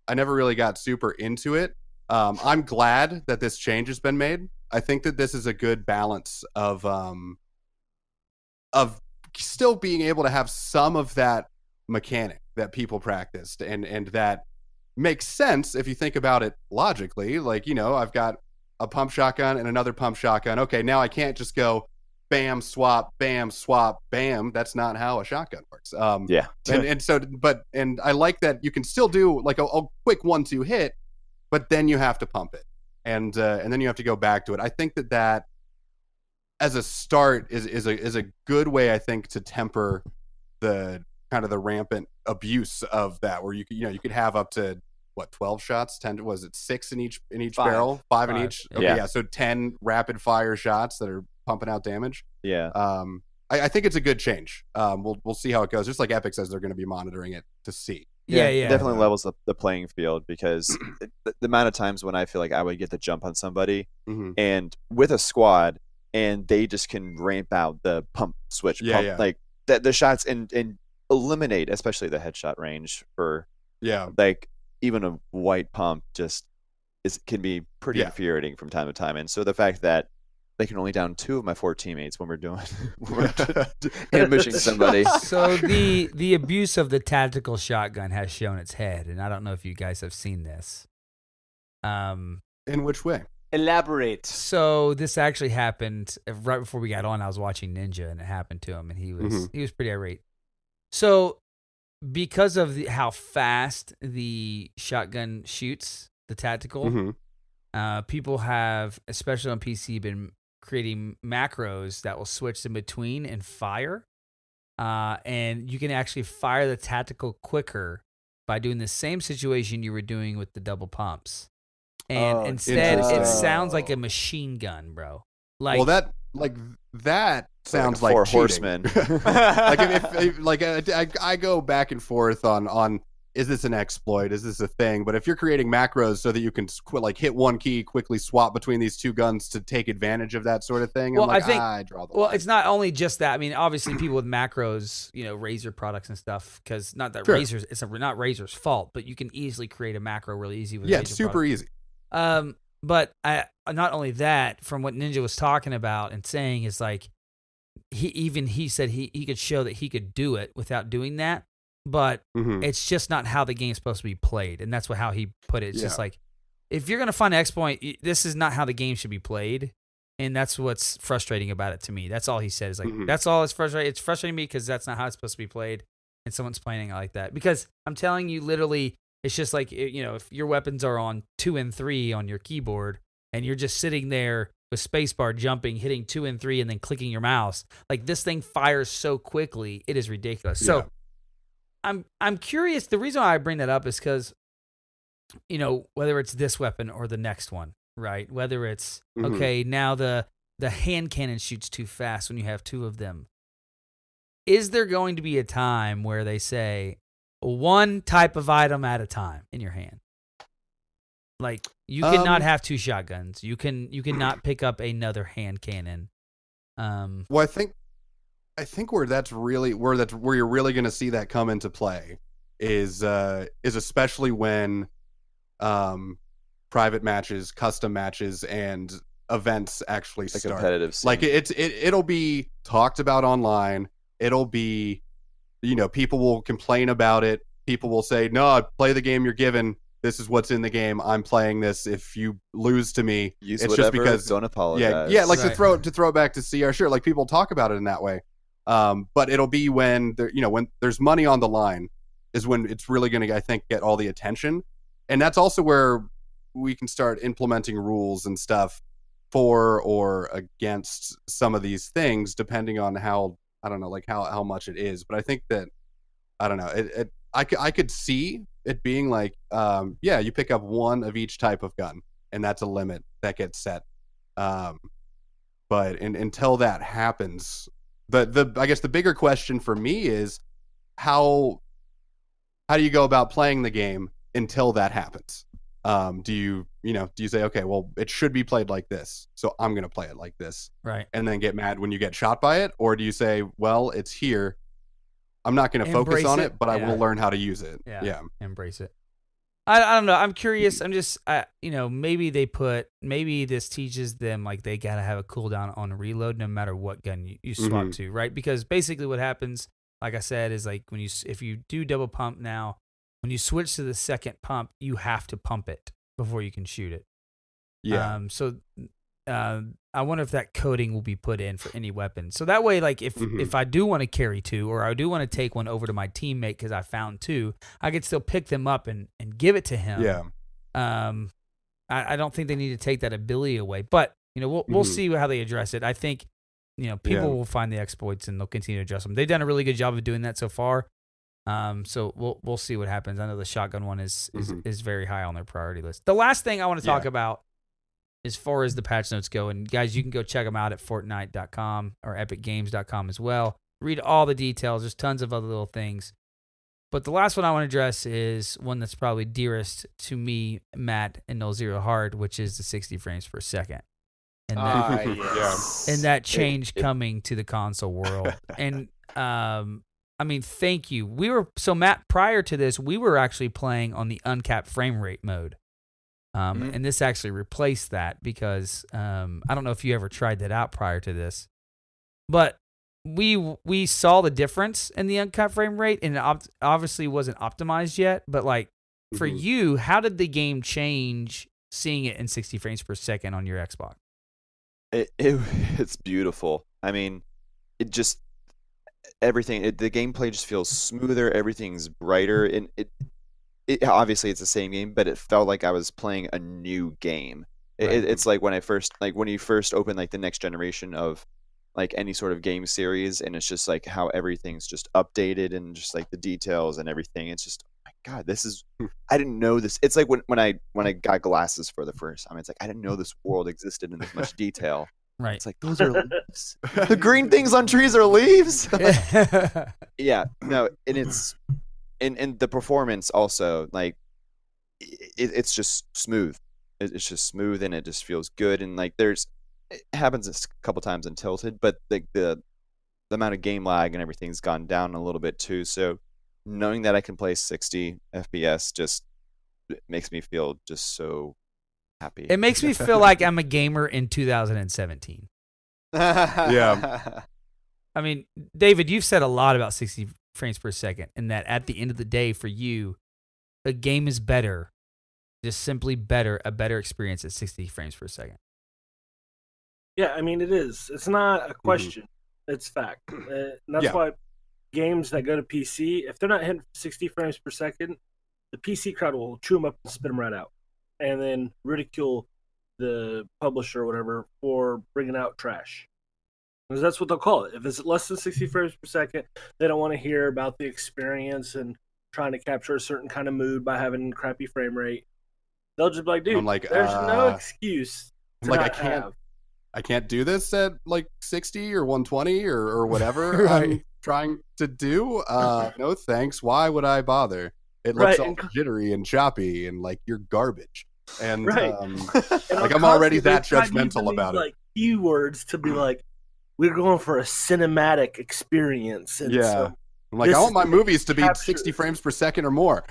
I never really got super into it. I'm glad that this change has been made. I think that this is a good balance of still being able to have some of that mechanic that people practiced, and that makes sense if you think about it logically. Like, I've got a pump shotgun and another pump shotgun. Okay, now I can't just go bam, swap, bam, swap, bam. That's not how a shotgun works. And I like that you can still do like a quick 1-2 hit, but then you have to pump it, and then you have to go back to it. I think that as a start is a good way, I think, to temper the kind of the rampant abuse of that, where you could have up to 12 shots, 10, was it 6 in each barrel, 5 in each? Okay, yeah, so 10 rapid fire shots that are pumping out damage. I think it's a good change. We'll see how it goes. Just like Epic says, they're going to be monitoring it to see. Yeah. Definitely levels the playing field, because the amount of times when I feel like I would get the jump on somebody and with a squad, and they just can ramp out the pump switch, like the shots and eliminate, especially the headshot range for like even a white pump can be pretty infuriating from time to time. And so the fact that they can only down 2 of my 4 teammates when we're ambushing somebody. So the abuse of the tactical shotgun has shown its head, and I don't know if you guys have seen this. In which way? Elaborate. So this actually happened right before we got on. I was watching Ninja, and it happened to him, and he was pretty irate. So because of how fast the shotgun shoots, the tactical, people have, especially on PC, been creating macros that will switch in between and fire. And you can actually fire the tactical quicker by doing the same situation you were doing with the double pumps. And instead, it sounds like a machine gun, bro. Like, well, that sounds like 4 cheating. horsemen. I go back and forth on is this an exploit? Is this a thing? But if you're creating macros so that you can hit one key, quickly swap between these 2 guns to take advantage of that sort of thing, well, I think I draw the line. It's not only just that. I mean, obviously, people with macros, Razer products and stuff, because not that Razer's, it's not Razer's fault, but you can easily create a macro really easy with Razer it's super easy. But not only that, from what Ninja was talking about and saying, is like he said he could show that he could do it without doing that. But it's just not how the game's supposed to be played, and that's how he put it. It's just like, if you're gonna find an exploit, this is not how the game should be played, and that's what's frustrating about it to me. That's all he said. Is like that's all. It's frustrating. It's frustrating me because that's not how it's supposed to be played, and someone's playing it like that. Because I'm telling you, literally, it's just like if your weapons are on 2 and 3 on your keyboard, and you're just sitting there with spacebar jumping, hitting 2 and 3, and then clicking your mouse, like this thing fires so quickly, it is ridiculous. So I'm curious. The reason why I bring that up is because, whether it's this weapon or the next one, right? Whether it's okay, now the hand cannon shoots too fast when you have two of them. Is there going to be a time where they say one type of item at a time in your hand? Like you cannot have two shotguns. You cannot pick up another hand cannon. Well, I think where you're really going to see that come into play is especially when private matches, custom matches, and events actually The start. competitive scene. Like it'll be talked about online. It'll be, people will complain about it. People will say, "No, play the game you're given. This is what's in the game. I'm playing this. If you lose to me, Use it's whatever, just because don't apologize. yeah, like Right. to throw it back to CR. Sure, like people talk about it in that way. But it'll be when when there's money on the line is when it's really going to, I think, get all the attention. And that's also where we can start implementing rules and stuff for or against some of these things, depending on how, I don't know, like how much it is. But I think that, I don't know, I could see it being like, you pick up one of each type of gun, and that's a limit that gets set. But until that happens, I guess the bigger question for me is how do you go about playing the game until that happens? Do you say, okay, well, it should be played like this, so I'm going to play it like this, Right. and then get mad when you get shot by it? Or do you say, well, it's here, I'm not going to focus Embrace on it. it, but I Yeah. will learn how to use it? Yeah. Embrace it. I don't know. I'm curious. I'm just, maybe maybe this teaches them like they got to have a cooldown on a reload no matter what gun you swap to, right? Because basically what happens, like I said, is like if you do double pump now, when you switch to the second pump, you have to pump it before you can shoot it. Yeah. I wonder if that coding will be put in for any weapon. So that way, like if I do want to carry two, or I do want to take one over to my teammate because I found two, I could still pick them up and give it to him. Yeah. I don't think they need to take that ability away, but we'll see how they address it. I think people will find the exploits and they'll continue to adjust them. They've done a really good job of doing that so far. So we'll see what happens. I know the shotgun one is very high on their priority list. The last thing I want to talk about, as far as the patch notes go, and guys, you can go check them out at Fortnite.com or EpicGames.com as well. Read all the details. There's tons of other little things. But the last one I want to address is one that's probably dearest to me, Matt, and Nolxero Hard, which is the 60 frames per second. And that, Yes. and that change coming to the console world. And thank you. Matt, prior to this, we were actually playing on the uncapped frame rate mode. And this actually replaced that because I don't know if you ever tried that out prior to this, but we saw the difference in the uncapped frame rate, and it obviously wasn't optimized yet. But like for you, how did the game change seeing it in 60 frames per second on your Xbox? It's beautiful. I mean, it just everything. The gameplay just feels smoother. Everything's brighter, and it obviously it's the same game, but it felt like I was playing a new game. It's like when you first open like the next generation of like any sort of game series, and it's just like how everything's just updated and just like the details and everything. It's just, oh my God, this is, I didn't know this. It's like when I got glasses for the first time, it's like I didn't know this world existed in this much detail. Right. It's like, those are leaves. The green things on trees are leaves. Yeah, no, and it's and the performance also, like it's just smooth. It's just smooth, and it just feels good. And like it happens a couple times in Tilted, but the amount of game lag and everything's gone down a little bit too. So knowing that I can play 60 FPS just makes me feel just so happy. It makes me feel like I'm a gamer in 2017. Yeah. I mean, David, you've said a lot about 60 frames per second, and that at the end of the day, for you, a game is better, just simply better, a better experience at 60 frames per second. Yeah, I mean, it is. It's not a question. It's fact. And that's why games that go to PC, if they're not hitting 60 frames per second, the PC crowd will chew them up and spit them right out, and then ridicule the publisher or whatever for bringing out trash. Because that's what they'll call it. If it's less than 60 frames per second, they don't want to hear about the experience and trying to capture a certain kind of mood by having crappy frame rate. They'll just be like, dude, I'm like, there's no excuse to I'm like, not have. I can't do this at like 60 or 120 or whatever Right. I'm trying to do. No thanks. Why would I bother? It looks Right, all and jittery and choppy and like you're garbage. And Right. um, And like on I'm already console, that they tried using judgmental about these, it. like keywords to be like, we're going for a cinematic experience. And Yeah. so, I'm like, I this want my movies to be capture- 60 frames per second or more.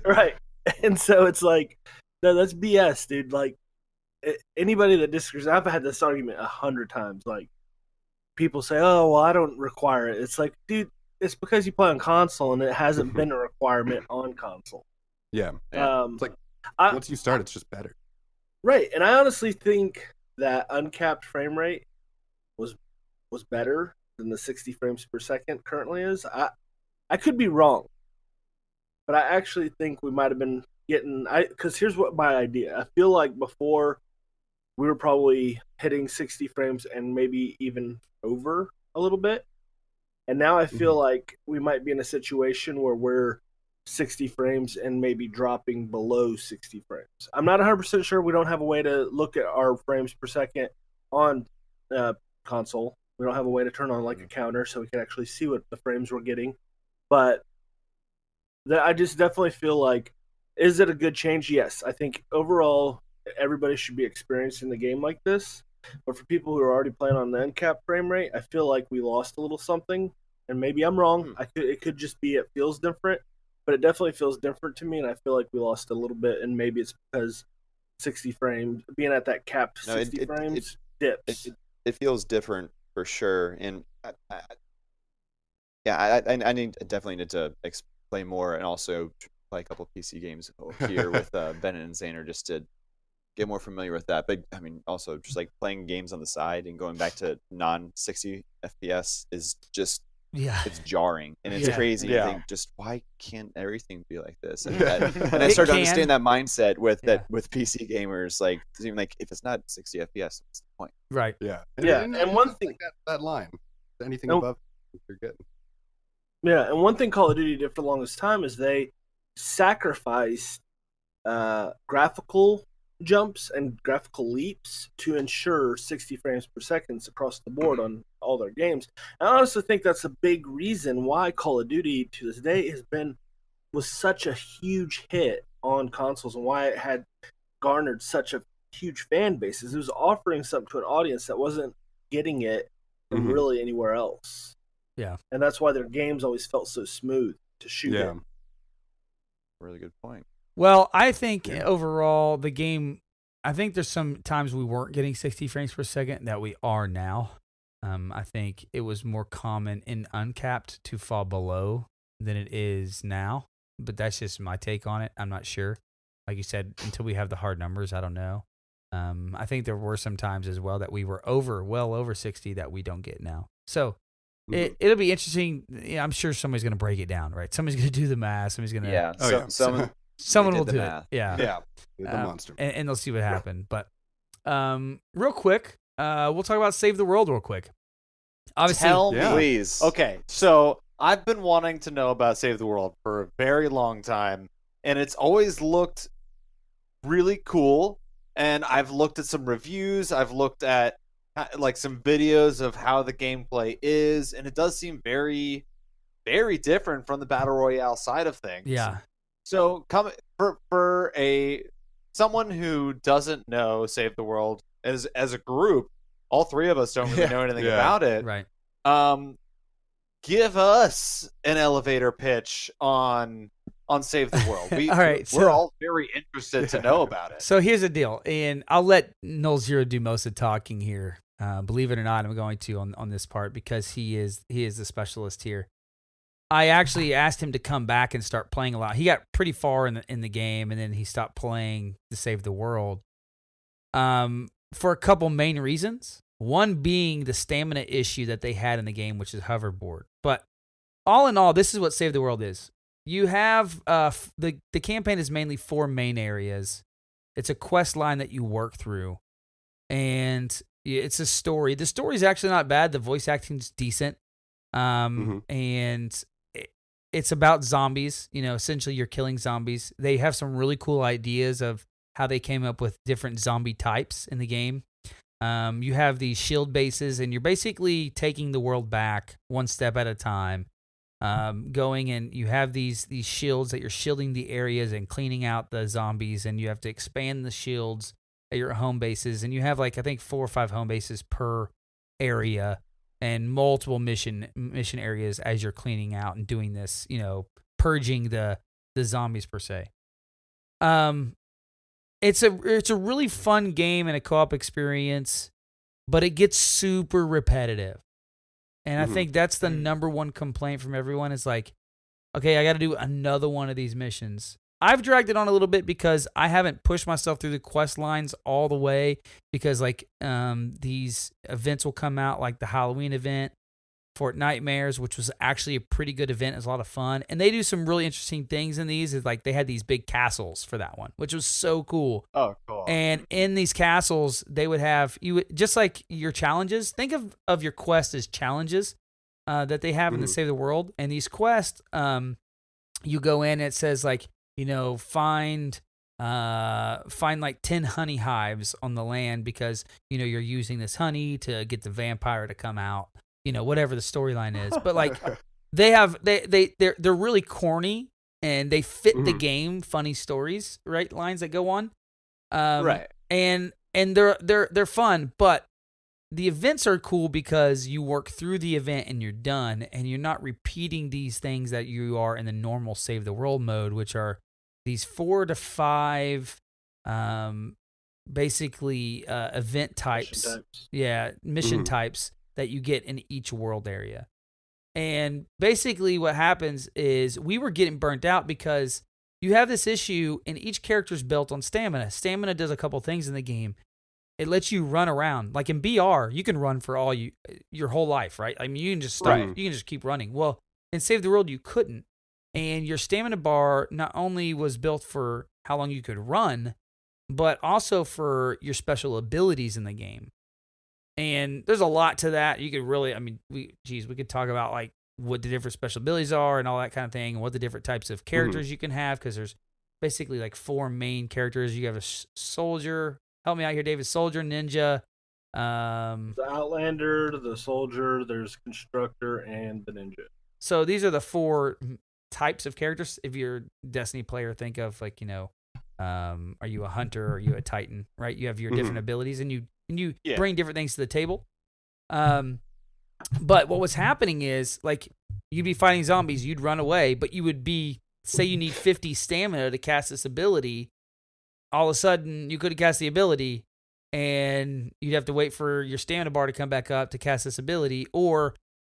right. And so it's like, no, that's BS, dude. Like, anybody that disagrees, I've had this argument 100 times. Like, people say, oh, well, I don't require it. It's like, dude, it's because you play on console and it hasn't been a requirement on console. Yeah. It's like, I, once you start, it's just better. right. And I honestly think that uncapped frame rate was better than the 60 frames per second currently is. I could be wrong, but I actually think we might have been getting because here's what my idea. I feel like before we were probably hitting 60 frames and maybe even over a little bit. And now I feel like we might be in a situation where we're 60 frames and maybe dropping below 60 frames. I'm not 100% sure. We don't have a way to look at our frames per second on console. We don't have a way to turn on like a counter so we can actually see what the frames we're getting. But I just definitely feel like, is it a good change? Yes. I think overall everybody should be experiencing the game like this. But for people who are already playing on the uncapped frame rate, I feel like we lost a little something. And maybe I'm wrong. It could just be it feels different. But it definitely feels different to me, and I feel like we lost a little bit. And maybe it's because 60 frames, being at that capped 60 frames, dips. It feels different for sure. And I definitely need to play more and also play a couple PC games here with Bennett and Zander just to get more familiar with that. But I mean, also just like playing games on the side and going back to non-60 FPS is just it's jarring and it's crazy. Yeah. I think just why can't everything be like this? And I started to understand that mindset with with PC gamers. Like, even like if it's not 60 FPS, what's the point? Right. Yeah. And one thing that line, anything above, you're good. Yeah, and one thing Call of Duty did for the longest time is they sacrificed graphical jumps and graphical leaps to ensure 60 frames per second across the board on all their games. And I honestly think that's a big reason why Call of Duty to this day was such a huge hit on consoles and why it had garnered such a huge fan base. It was offering something to an audience that wasn't getting it from really anywhere else. Yeah. And that's why their games always felt so smooth to shoot in. Really good point. Well, I think overall the game, I think there's some times we weren't getting 60 frames per second that we are now. I think it was more common in uncapped to fall below than it is now, but that's just my take on it. I'm not sure. Like you said, until we have the hard numbers, I don't know. I think there were some times as well that we were well over 60 that we don't get now. So it'll be interesting. Yeah, I'm sure somebody's going to break it down, right? Somebody's going to do the math. Somebody's going to. Someone will do it. Yeah. The monster. And they'll see what happened. But real quick, we'll talk about Save the World real quick. Obviously, Tell me. Please. Okay, so I've been wanting to know about Save the World for a very long time, and it's always looked really cool. And I've looked at some reviews. I've looked at like some videos of how the gameplay is, and it does seem very, very different from the Battle Royale side of things. Yeah. So come for someone who doesn't know Save the World as a group, all three of us don't really know anything about it. Right. Give us an elevator pitch on Save the World. We're all very interested to know about it. So here's the deal, and I'll let Nolxero do most of the talking here. Believe it or not, I'm going to on this part because he is the specialist here. I actually asked him to come back and start playing a lot. He got pretty far in the game, and then he stopped playing to Save the World. For a couple main reasons. One being the stamina issue that they had in the game, which is hoverboard. But all in all, this is what Save the World is. You have the campaign is mainly 4 main areas. It's a quest line that you work through, and it's a story. The story's actually not bad. The voice acting's decent. And it's about zombies. You know, essentially you're killing zombies. They have some really cool ideas of how they came up with different zombie types in the game. You have these shield bases, and you're basically taking the world back one step at a time. Going and you have these shields that you're shielding the areas and cleaning out the zombies, and you have to expand the shields at your home bases. And you have like I think 4 or 5 home bases per area, and multiple mission areas as you're cleaning out and doing this, you know, purging the zombies per se. It's a really fun game and a co-op experience, but it gets super repetitive. And I think that's the number one complaint from everyone is like, okay, I got to do another one of these missions. I've dragged it on a little bit because I haven't pushed myself through the quest lines all the way because like these events will come out like the Halloween event, Fortnitemares, which was actually a pretty good event. It was a lot of fun. And they do some really interesting things in these. It's like they had these big castles for that one, which was so cool. Oh, cool. And in these castles, they would have just like your challenges. Think of your quest as challenges that they have in the Save the World. And these quests, you go in and it says like, you know, find like 10 honey hives on the land because, you know, you're using this honey to get the vampire to come out, you know, whatever the storyline is. But like they're really corny and they fit the game, funny stories, right? Lines that go on. Right. And they're fun, but the events are cool because you work through the event and you're done, and you're not repeating these things that you are in the normal Save the World mode, which are these 4 to 5 basically event types. Mission types that you get in each world area. And basically what happens is we were getting burnt out because you have this issue and each character's built on stamina. Stamina does a couple things in the game. It lets you run around. Like in BR, you can run for your whole life, right? I mean, you can just stop. You can just keep running. Well, in Save the World, you couldn't. And your stamina bar not only was built for how long you could run, but also for your special abilities in the game. And there's a lot to that. You could really, I mean, we could talk about like what the different special abilities are and all that kind of thing, and what the different types of characters you can have, because there's basically like 4 main characters. You have a soldier. Help me out here, David. Soldier, ninja. The Outlander, the soldier, there's constructor, and the ninja. So these are the 4 types of characters. If you're a Destiny player, think of like, you know, are you a hunter? Are you a titan? Right? You have your different abilities, and you bring different things to the table. But what was happening is like you'd be fighting zombies, you'd run away, but you would be, say you need 50 stamina to cast this ability. All of a sudden you couldn't cast the ability, and you'd have to wait for your stamina bar to come back up to cast this ability. Or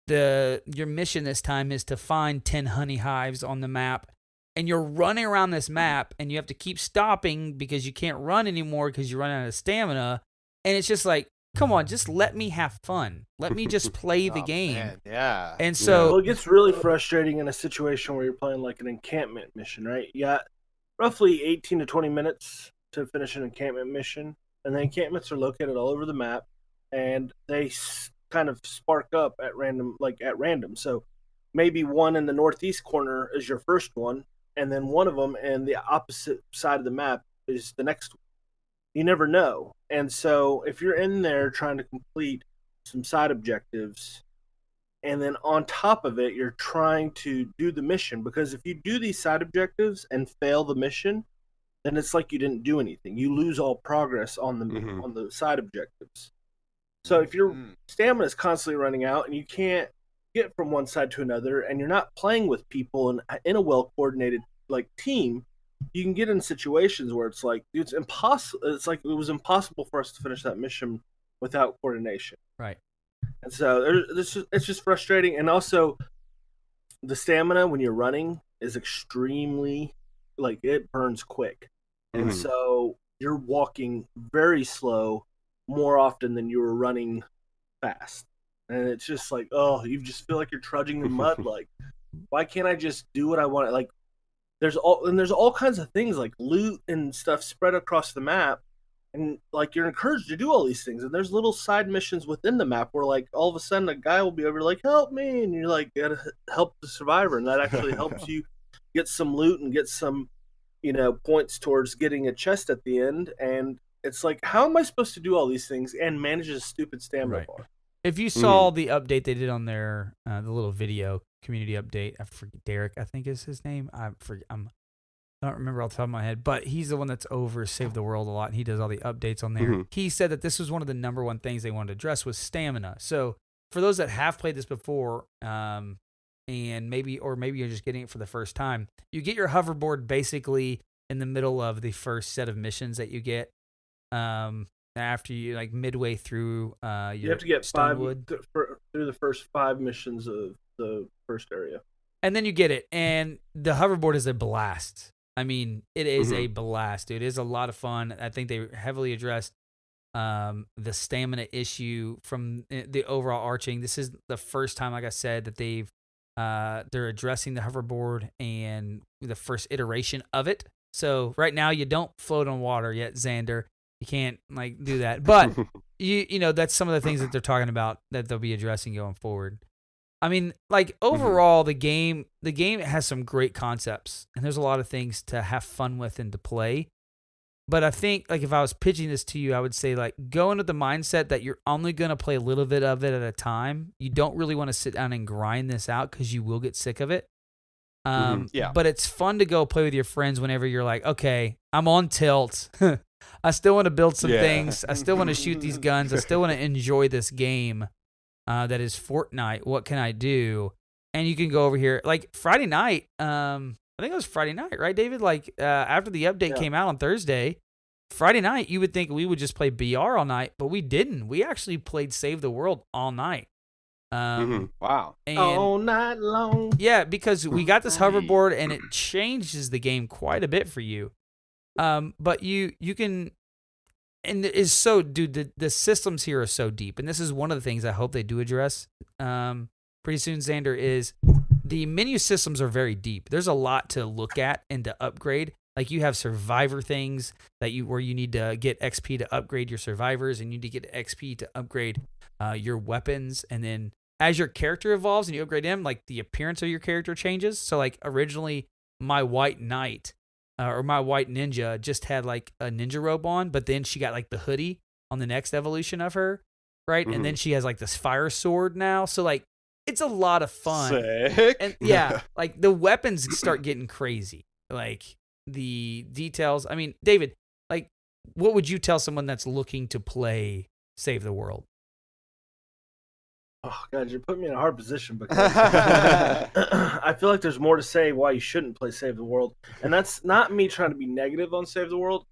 your mission this time is to find 10 honey hives on the map, and you're running around this map, and you have to keep stopping because you can't run anymore because you're running out of stamina. And it's just like, come on, just let me have fun. Let me just play the game. Man, yeah. And so Well, it gets really frustrating in a situation where you're playing like an encampment mission, right? You got roughly 18 to 20 minutes to finish an encampment mission, and the encampments are located all over the map, and they kind of spark up at random. So maybe one in the northeast corner is your first one, and then one of them in the opposite side of the map is the next one. You never know. And so if you're in there trying to complete some side objectives, and then on top of it, you're trying to do the mission, because if you do these side objectives and fail the mission, then it's like you didn't do anything. You lose all progress on the side objectives. So if your stamina is constantly running out and you can't get from one side to another, and you're not playing with people in a well-coordinated like team, you can get in situations where it's like, dude, it's impossible. It's like it was impossible for us to finish that mission without coordination. Right. And so it's just frustrating. And also, the stamina when you're running is extremely, like, it burns quick. And so you're walking very slow more often than you were running fast. And it's just like, oh, you just feel like you're trudging in mud. Like, why can't I just do what I want? Like, there's all kinds of things like loot and stuff spread across the map, And like you're encouraged to do all these things, and there's little side missions within the map where like all of a sudden a guy will be over like help me, and you're like gotta help the survivor, and that actually helps you get some loot and get some points towards getting a chest at the end. And it's like, how am I supposed to do all these things and manage a stupid stamina bar? If you saw the update they did on their the little video community update, I forget, Derek I think is his name. I don't remember off the top of my head, but he's the one that's over Save the World a lot, and he does all the updates on there. He said that this was one of the number one things they wanted to address was stamina. So for those that have played this before, and maybe you're just getting it for the first time, you get your hoverboard basically in the middle of the first set of missions that you get. After you like midway through, you have to get through the first 5 missions of the first area, and then you get it. And the hoverboard is a blast. I mean, it is a blast, dude. It is a lot of fun. I think they heavily addressed the stamina issue from the overall arching. This is the first time, like I said, that they're addressing the hoverboard and the first iteration of it. So right now you don't float on water yet, Zander. You can't like do that. But you know that's some of the things that they're talking about that they'll be addressing going forward. I mean, like overall, the game has some great concepts, and there's a lot of things to have fun with and to play. But I think, like, if I was pitching this to you, I would say, like, go into the mindset that you're only going to play a little bit of it at a time. You don't really want to sit down and grind this out because you will get sick of it. But it's fun to go play with your friends whenever you're like, okay, I'm on tilt. I still want to build some things. I still want to shoot these guns. I still want to enjoy this game. That is Fortnite. What can I do? And you can go over here. Like Friday night, I think it was Friday night, right, David? Like after the update came out on Thursday, Friday night, you would think we would just play BR all night, but we didn't. We actually played Save the World all night. Wow. And all night long. Yeah, because we got this hoverboard, and it changes the game quite a bit for you. But you can... And it's so, dude, the systems here are so deep. And this is one of the things I hope they do address pretty soon, Zander, is the menu systems are very deep. There's a lot to look at and to upgrade. Like you have survivor things where you need to get XP to upgrade your survivors, and you need to get XP to upgrade your weapons. And then as your character evolves and you upgrade him, like the appearance of your character changes. So like originally my white knight or my white ninja just had like a ninja robe on, but then she got like the hoodie on the next evolution of her, right? And then she has like this fire sword now. So like it's a lot of fun. Sick. And yeah, like the weapons start getting crazy. Like the details. I mean, David, like what would you tell someone that's looking to play Save the World? Oh God, you're putting me in a hard position because I feel like there's more to say why you shouldn't play Save the World, and that's not me trying to be negative on Save the World.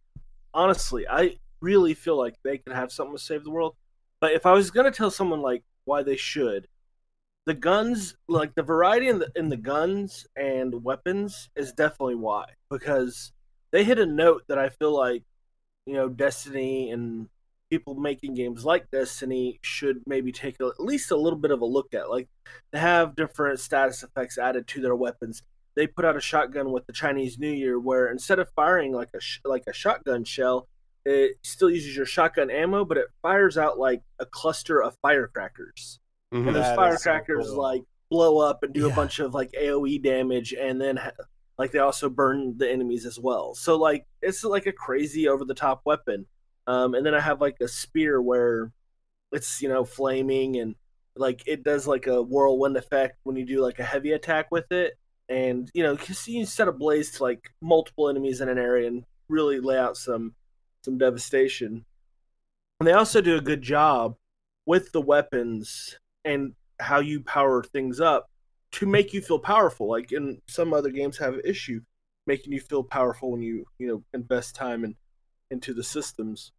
Honestly, I really feel like they could have something with Save the World. But if I was gonna tell someone like why they should, the guns, like the variety in the guns and weapons, is definitely why, because they hit a note that I feel like Destiny and people making games like Destiny should maybe take at least a little bit of a look at. Like, they have different status effects added to their weapons. They put out a shotgun with the Chinese New Year where instead of firing like a shotgun shell, it still uses your shotgun ammo, but it fires out like a cluster of firecrackers. And those firecrackers like blow up and do a bunch of like AoE damage, and then like they also burn the enemies as well. So like it's like a crazy over the top weapon. And then I have like a spear where it's, flaming, and like it does like a whirlwind effect when you do like a heavy attack with it. And, you set ablaze to like multiple enemies in an area and really lay out some devastation. And they also do a good job with the weapons and how you power things up to make you feel powerful. Like in some other games have an issue making you feel powerful when you invest time into the systems.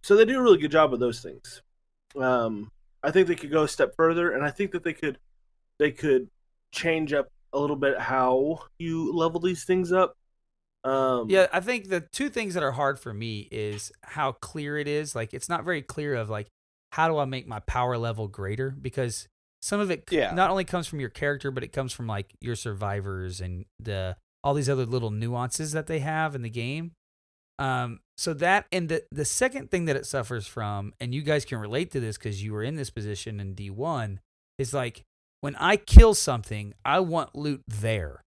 So they do a really good job with those things. I think they could go a step further, and I think that they could change up a little bit how you level these things up. I think the two things that are hard for me is how clear it is. Like, it's not very clear of like, how do I make my power level greater? Because some of it not only comes from your character, but it comes from like your survivors and all these other little nuances that they have in the game. So that, and the second thing that it suffers from, and you guys can relate to this because you were in this position in D1, is like when I kill something, I want loot there.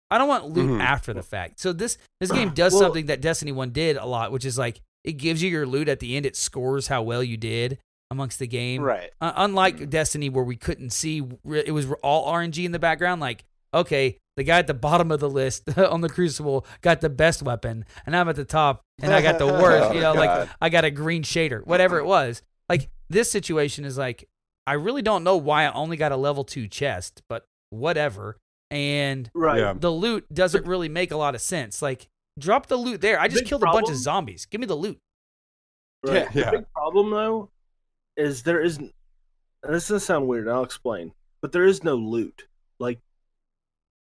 I don't want loot after the fact. So this game does something that Destiny 1 did a lot, which is like it gives you your loot at the end. It scores how well you did amongst the game. Right. Unlike Destiny where we couldn't see, it was all RNG in the background. Like, okay, the guy at the bottom of the list on the Crucible got the best weapon, and I'm at the top, and I got the worst. Like I got a green shader, whatever it was. Like this situation is like, I really don't know why I only got a level 2 chest, but whatever. And the loot doesn't really make a lot of sense. Like, drop the loot there. I just killed a bunch of zombies. Give me the loot. Right. The big problem though is there isn't. And this doesn't sound weird. I'll explain. But there is no loot. Like,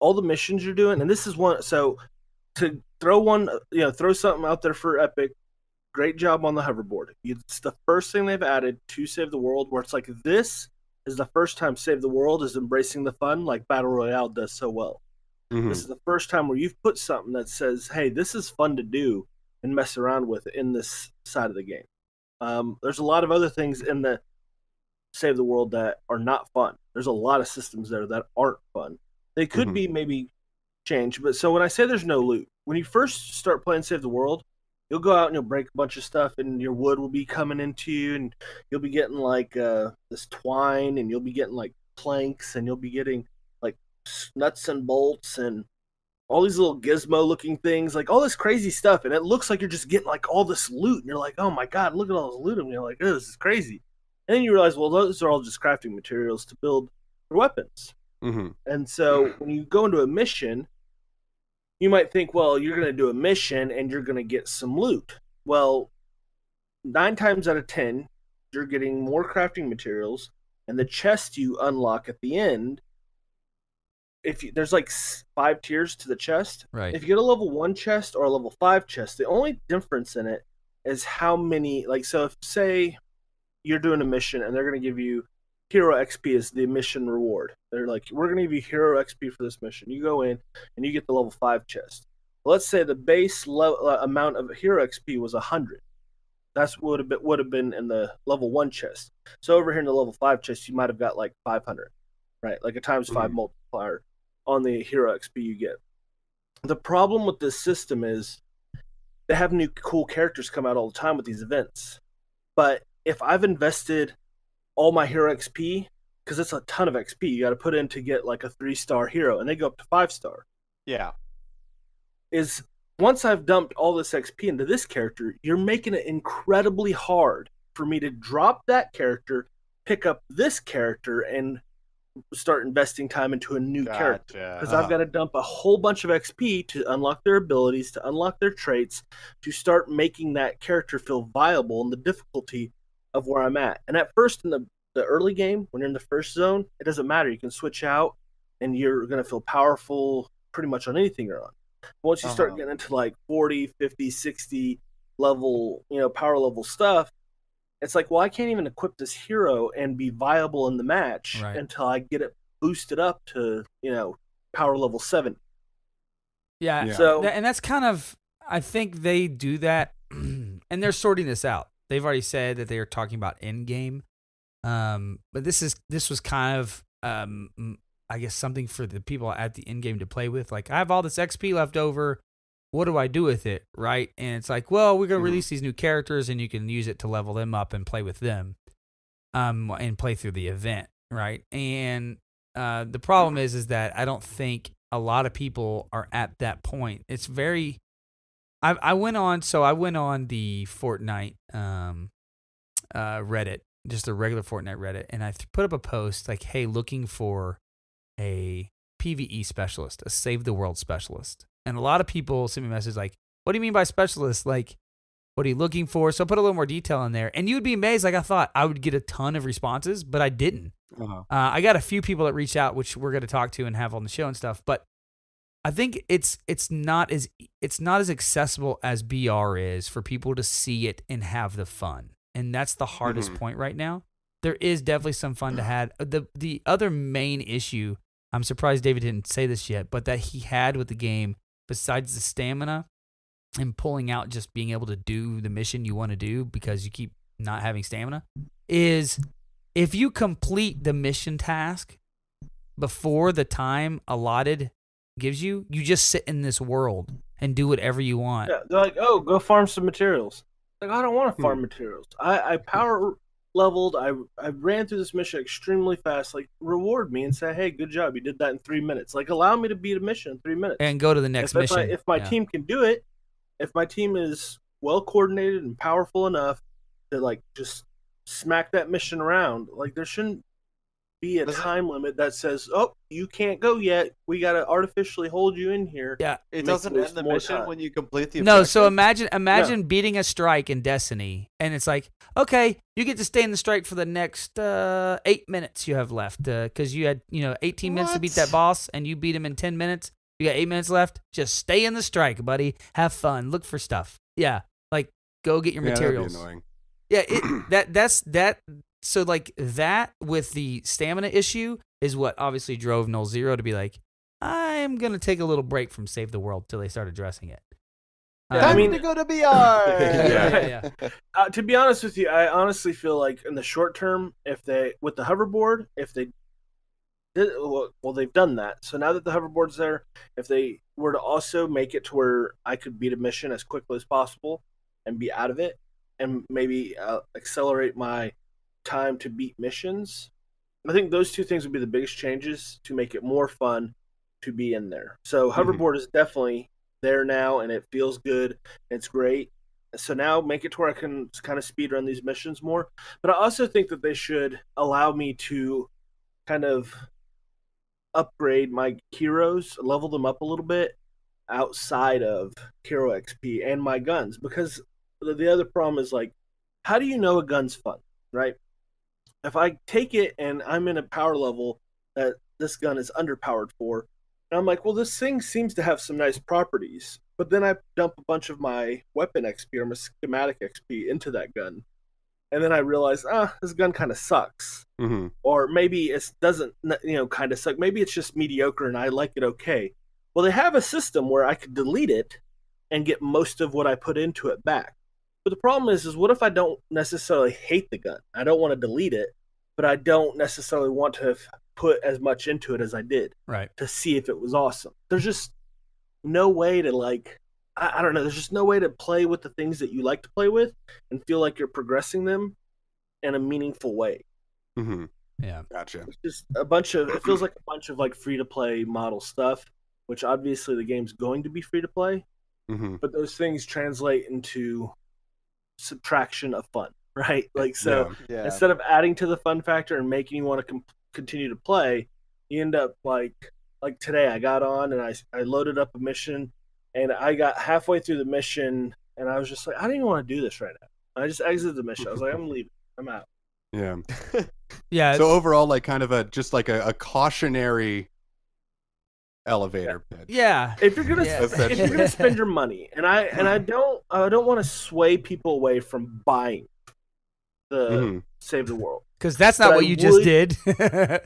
all the missions you're doing, and this is one. So to throw something out there for Epic. Great job on the hoverboard. It's the first thing they've added to Save the World, where it's like this is the first time Save the World is embracing the fun, like Battle Royale does so well. This is the first time where you've put something that says, "Hey, this is fun to do and mess around with in this side of the game." There's a lot of other things in the Save the World that are not fun. There's a lot of systems there that aren't fun. They could be maybe changed, but so when I say there's no loot, when you first start playing Save the World, you'll go out and you'll break a bunch of stuff, and your wood will be coming into you, and you'll be getting like this twine, and you'll be getting like planks, and you'll be getting like nuts and bolts, and all these little gizmo-looking things, like all this crazy stuff, and it looks like you're just getting like all this loot, and you're like, oh my god, look at all this loot, and you're like, oh, this is crazy. And then you realize, well, those are all just crafting materials to build your weapons. And so when you go into a mission, you might think, well, you're going to do a mission and you're going to get some loot. Well, 9 times out of 10, you're getting more crafting materials, and the chest you unlock at the end, there's like 5 tiers to the chest. Right. If you get a level 1 chest or a level 5 chest, the only difference in it is how many, like, so if, say, you're doing a mission and they're going to give you Hero XP as the mission reward. They're like, we're going to give you Hero XP for this mission. You go in and you get the level 5 chest. Let's say the base amount of Hero XP was 100. That's what would have been in the level 1 chest. So over here in the level 5 chest, you might have got like 500, right? Like a times 5 multiplier on the Hero XP you get. The problem with this system is they have new cool characters come out all the time with these events. But if I've invested all my Hero XP, because it's a ton of XP you got to put in to get like a 3-star hero, and they go up to 5-star. Yeah. Is once I've dumped all this XP into this character, you're making it incredibly hard for me to drop that character, pick up this character, and start investing time into a new character. Because I've got to dump a whole bunch of XP to unlock their abilities, to unlock their traits, to start making that character feel viable in the difficulty of where I'm at. And at first in the early game, when you're in the first zone, it doesn't matter. You can switch out and you're going to feel powerful pretty much on anything you're on. Once you start getting into like 40, 50, 60 level, power level stuff, it's like, well, I can't even equip this hero and be viable in the match until I get it boosted up to, power level 7. Yeah. So, and that's kind of, I think they do that and they're sorting this out. They've already said that they are talking about end game, but this was kind of I guess something for the people at the end game to play with. Like, I have all this XP left over. What do I do with it, right? And it's like, well, we're gonna release these new characters, and you can use it to level them up and play with them, and play through the event, right? And the problem is that I don't think a lot of people are at that point. It's very I went on the Fortnite Reddit, just a regular Fortnite Reddit, and I put up a post like, hey, looking for a PvE specialist, a Save the World specialist. And a lot of people sent me a message like, what do you mean by specialist? Like, what are you looking for? So I put a little more detail in there. And you would be amazed. Like, I thought I would get a ton of responses, but I didn't. I got a few people that reached out, which we're going to talk to and have on the show and stuff. But I think it's not as accessible as BR is for people to see it and have the fun. And that's the hardest point right now. There is definitely some fun to have. The other main issue, I'm surprised David didn't say this yet, but that he had with the game, besides the stamina, and pulling out just being able to do the mission you want to do because you keep not having stamina is if you complete the mission task before the time allotted gives you, you just sit in this world and do whatever you want. Yeah, they're like, oh, go farm some materials. Like, I don't want to farm materials. I power leveled. I ran through this mission extremely fast. Like, reward me and say, hey, good job. You did that in 3 minutes. Like, allow me to beat a mission in 3 minutes. And go to the next mission. If my team can do it, if my team is well coordinated and powerful enough to, like, just smack that mission around, like, there shouldn't be a time limit that says, oh, you can't go yet. We got to artificially hold you in here. Yeah. It doesn't end the mission time. when you complete the objective? No, so imagine beating a strike in Destiny, and it's like, okay, you get to stay in the strike for the next 8 minutes you have left, because you had 18 minutes to beat that boss, and you beat him in 10 minutes. You got 8 minutes left. Just stay in the strike, buddy. Have fun. Look for stuff. Yeah, like go get your materials. That'd Yeah, be annoying. that's that. So like that with the stamina issue is what obviously drove Nolxero to be like, I'm gonna take a little break from Save the World till they start addressing it. Time to go to BR. To be honest with you, I honestly feel like in the short term, if they with the hoverboard, if they did, well, they've done that. So now that the hoverboard's there, if they were to also make it to where I could beat a mission as quickly as possible and be out of it, and maybe accelerate my time to beat missions, I think those two things would be the biggest changes to make it more fun to be in there. So hoverboard is definitely there now, and it feels good. It's great. So now make it to where I can kind of speed run these missions more. But I also think that they should allow me to kind of upgrade my heroes, level them up a little bit outside of hero XP and my guns, because the other problem is, like, how do you know a gun's fun, right? If I take it and I'm in a power level that this gun is underpowered for, and I'm like, well, this thing seems to have some nice properties, but then I dump a bunch of my weapon XP or my schematic XP into that gun, and then I realize, this gun kind of sucks. Or maybe it doesn't, kind of suck. Maybe it's just mediocre and I like it okay. Well, they have a system where I could delete it and get most of what I put into it back. But the problem is what if I don't necessarily hate the gun? I don't want to delete it, but I don't necessarily want to put as much into it as I did, right, to see if it was awesome. There's just no way to, like, I don't know. There's just no way to play with the things that you like to play with and feel like you're progressing them in a meaningful way. Yeah, Gotcha. It's just it feels like a bunch of like free to play model stuff, which obviously the game's going to be free to play, but those things translate into subtraction of fun, right? Like, so instead of adding to the fun factor and making you want to continue to play, you end up like today I got on and I loaded up a mission, and I got halfway through the mission and I was just like, I don't even want to do this right now. I just exited the mission. I was like, I'm leaving. I'm out. Yeah. yeah. So overall, like, kind of a cautionary elevator pitch. Yeah. If you're gonna spend your money, and I don't want to sway people away from buying the Save the World, because that's not what you just did. I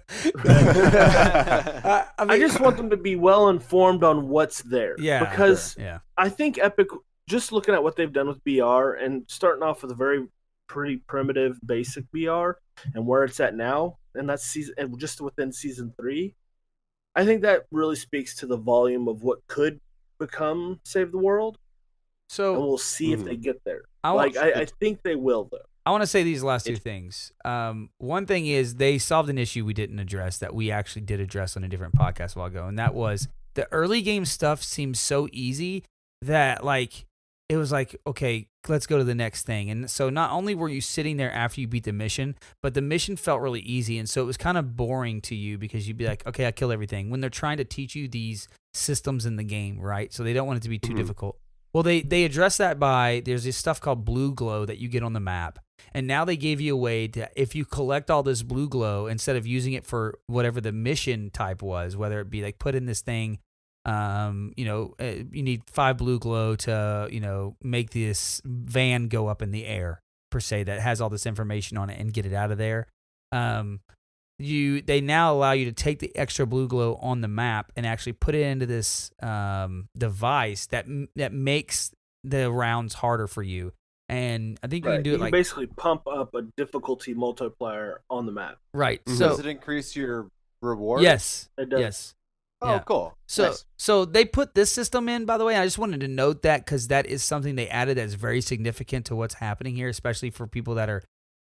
just want them to be well informed on what's there. Yeah. Because yeah. I think Epic, just looking at what they've done with BR and starting off with a very pretty primitive basic BR and where it's at now, and that's just within season 3, I think that really speaks to the volume of what could become Save the World. So, and we'll see if they get there. I think they will, though. I want to say these last two things. One thing is they solved an issue we didn't address that we actually did address on a different podcast a while ago, and that was the early game stuff seems so easy that, like, it was like, okay, let's go to the next thing. And so not only were you sitting there after you beat the mission, but the mission felt really easy. And so it was kind of boring to you because you'd be like, okay, I killed everything, when they're trying to teach you these systems in the game, right? So they don't want it to be too difficult. Well, they address that by, there's this stuff called blue glow that you get on the map. And now they gave you a way to, if you collect all this blue glow, instead of using it for whatever the mission type was, whether it be like put in this thing, you need 5 blue glow to, make this van go up in the air, per se, that has all this information on it, and get it out of there. They now allow you to take the extra blue glow on the map and actually put it into this device that makes the rounds harder for you. And I think you Right. can do You it like basically pump up a difficulty multiplier on the map. right. Mhm. So Does it increase your reward? yes, It does. yes. Oh, Yeah. cool. So Nice. so they put this system in, by the way. I just wanted to note that because that is something they added that's very significant to what's happening here, especially for people that are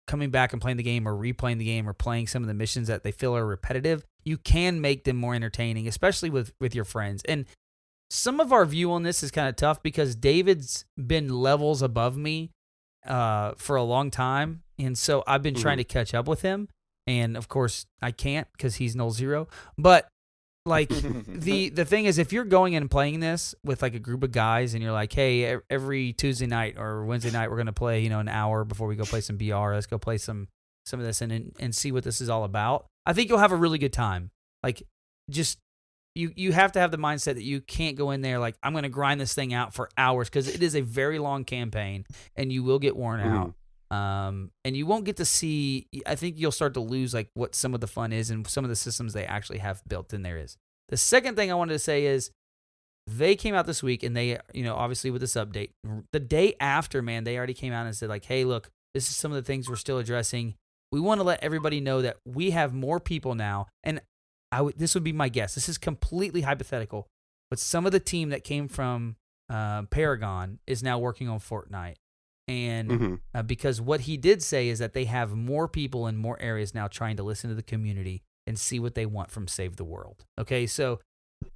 coming back and playing the game or replaying the game or playing some of the missions that they feel are repetitive. You can make them more entertaining, especially with your friends. And some of our view on this is kind of tough because David's been levels above me for a long time, and so I've been trying to catch up with him. And of course, I can't because he's Nolxero. But like the thing is, if you're going and playing this with like a group of guys, and you're like, hey, every Tuesday night or Wednesday night, we're gonna play, an hour before we go play some BR. Let's go play some of this and see what this is all about. I think you'll have a really good time. Like, just you have to have the mindset that you can't go in there like I'm gonna grind this thing out for hours because it is a very long campaign and you will get worn out. And you won't get to see. I think you'll start to lose like what some of the fun is and some of the systems they actually have built in there is. The second thing I wanted to say is they came out this week and they, obviously with this update, the day after, man, they already came out and said like, hey, look, this is some of the things we're still addressing. We want to let everybody know that we have more people now. And this would be my guess. This is completely hypothetical, but some of the team that came from Paragon is now working on Fortnite. And because what he did say is that they have more people in more areas now trying to listen to the community and see what they want from Save the World. Okay, so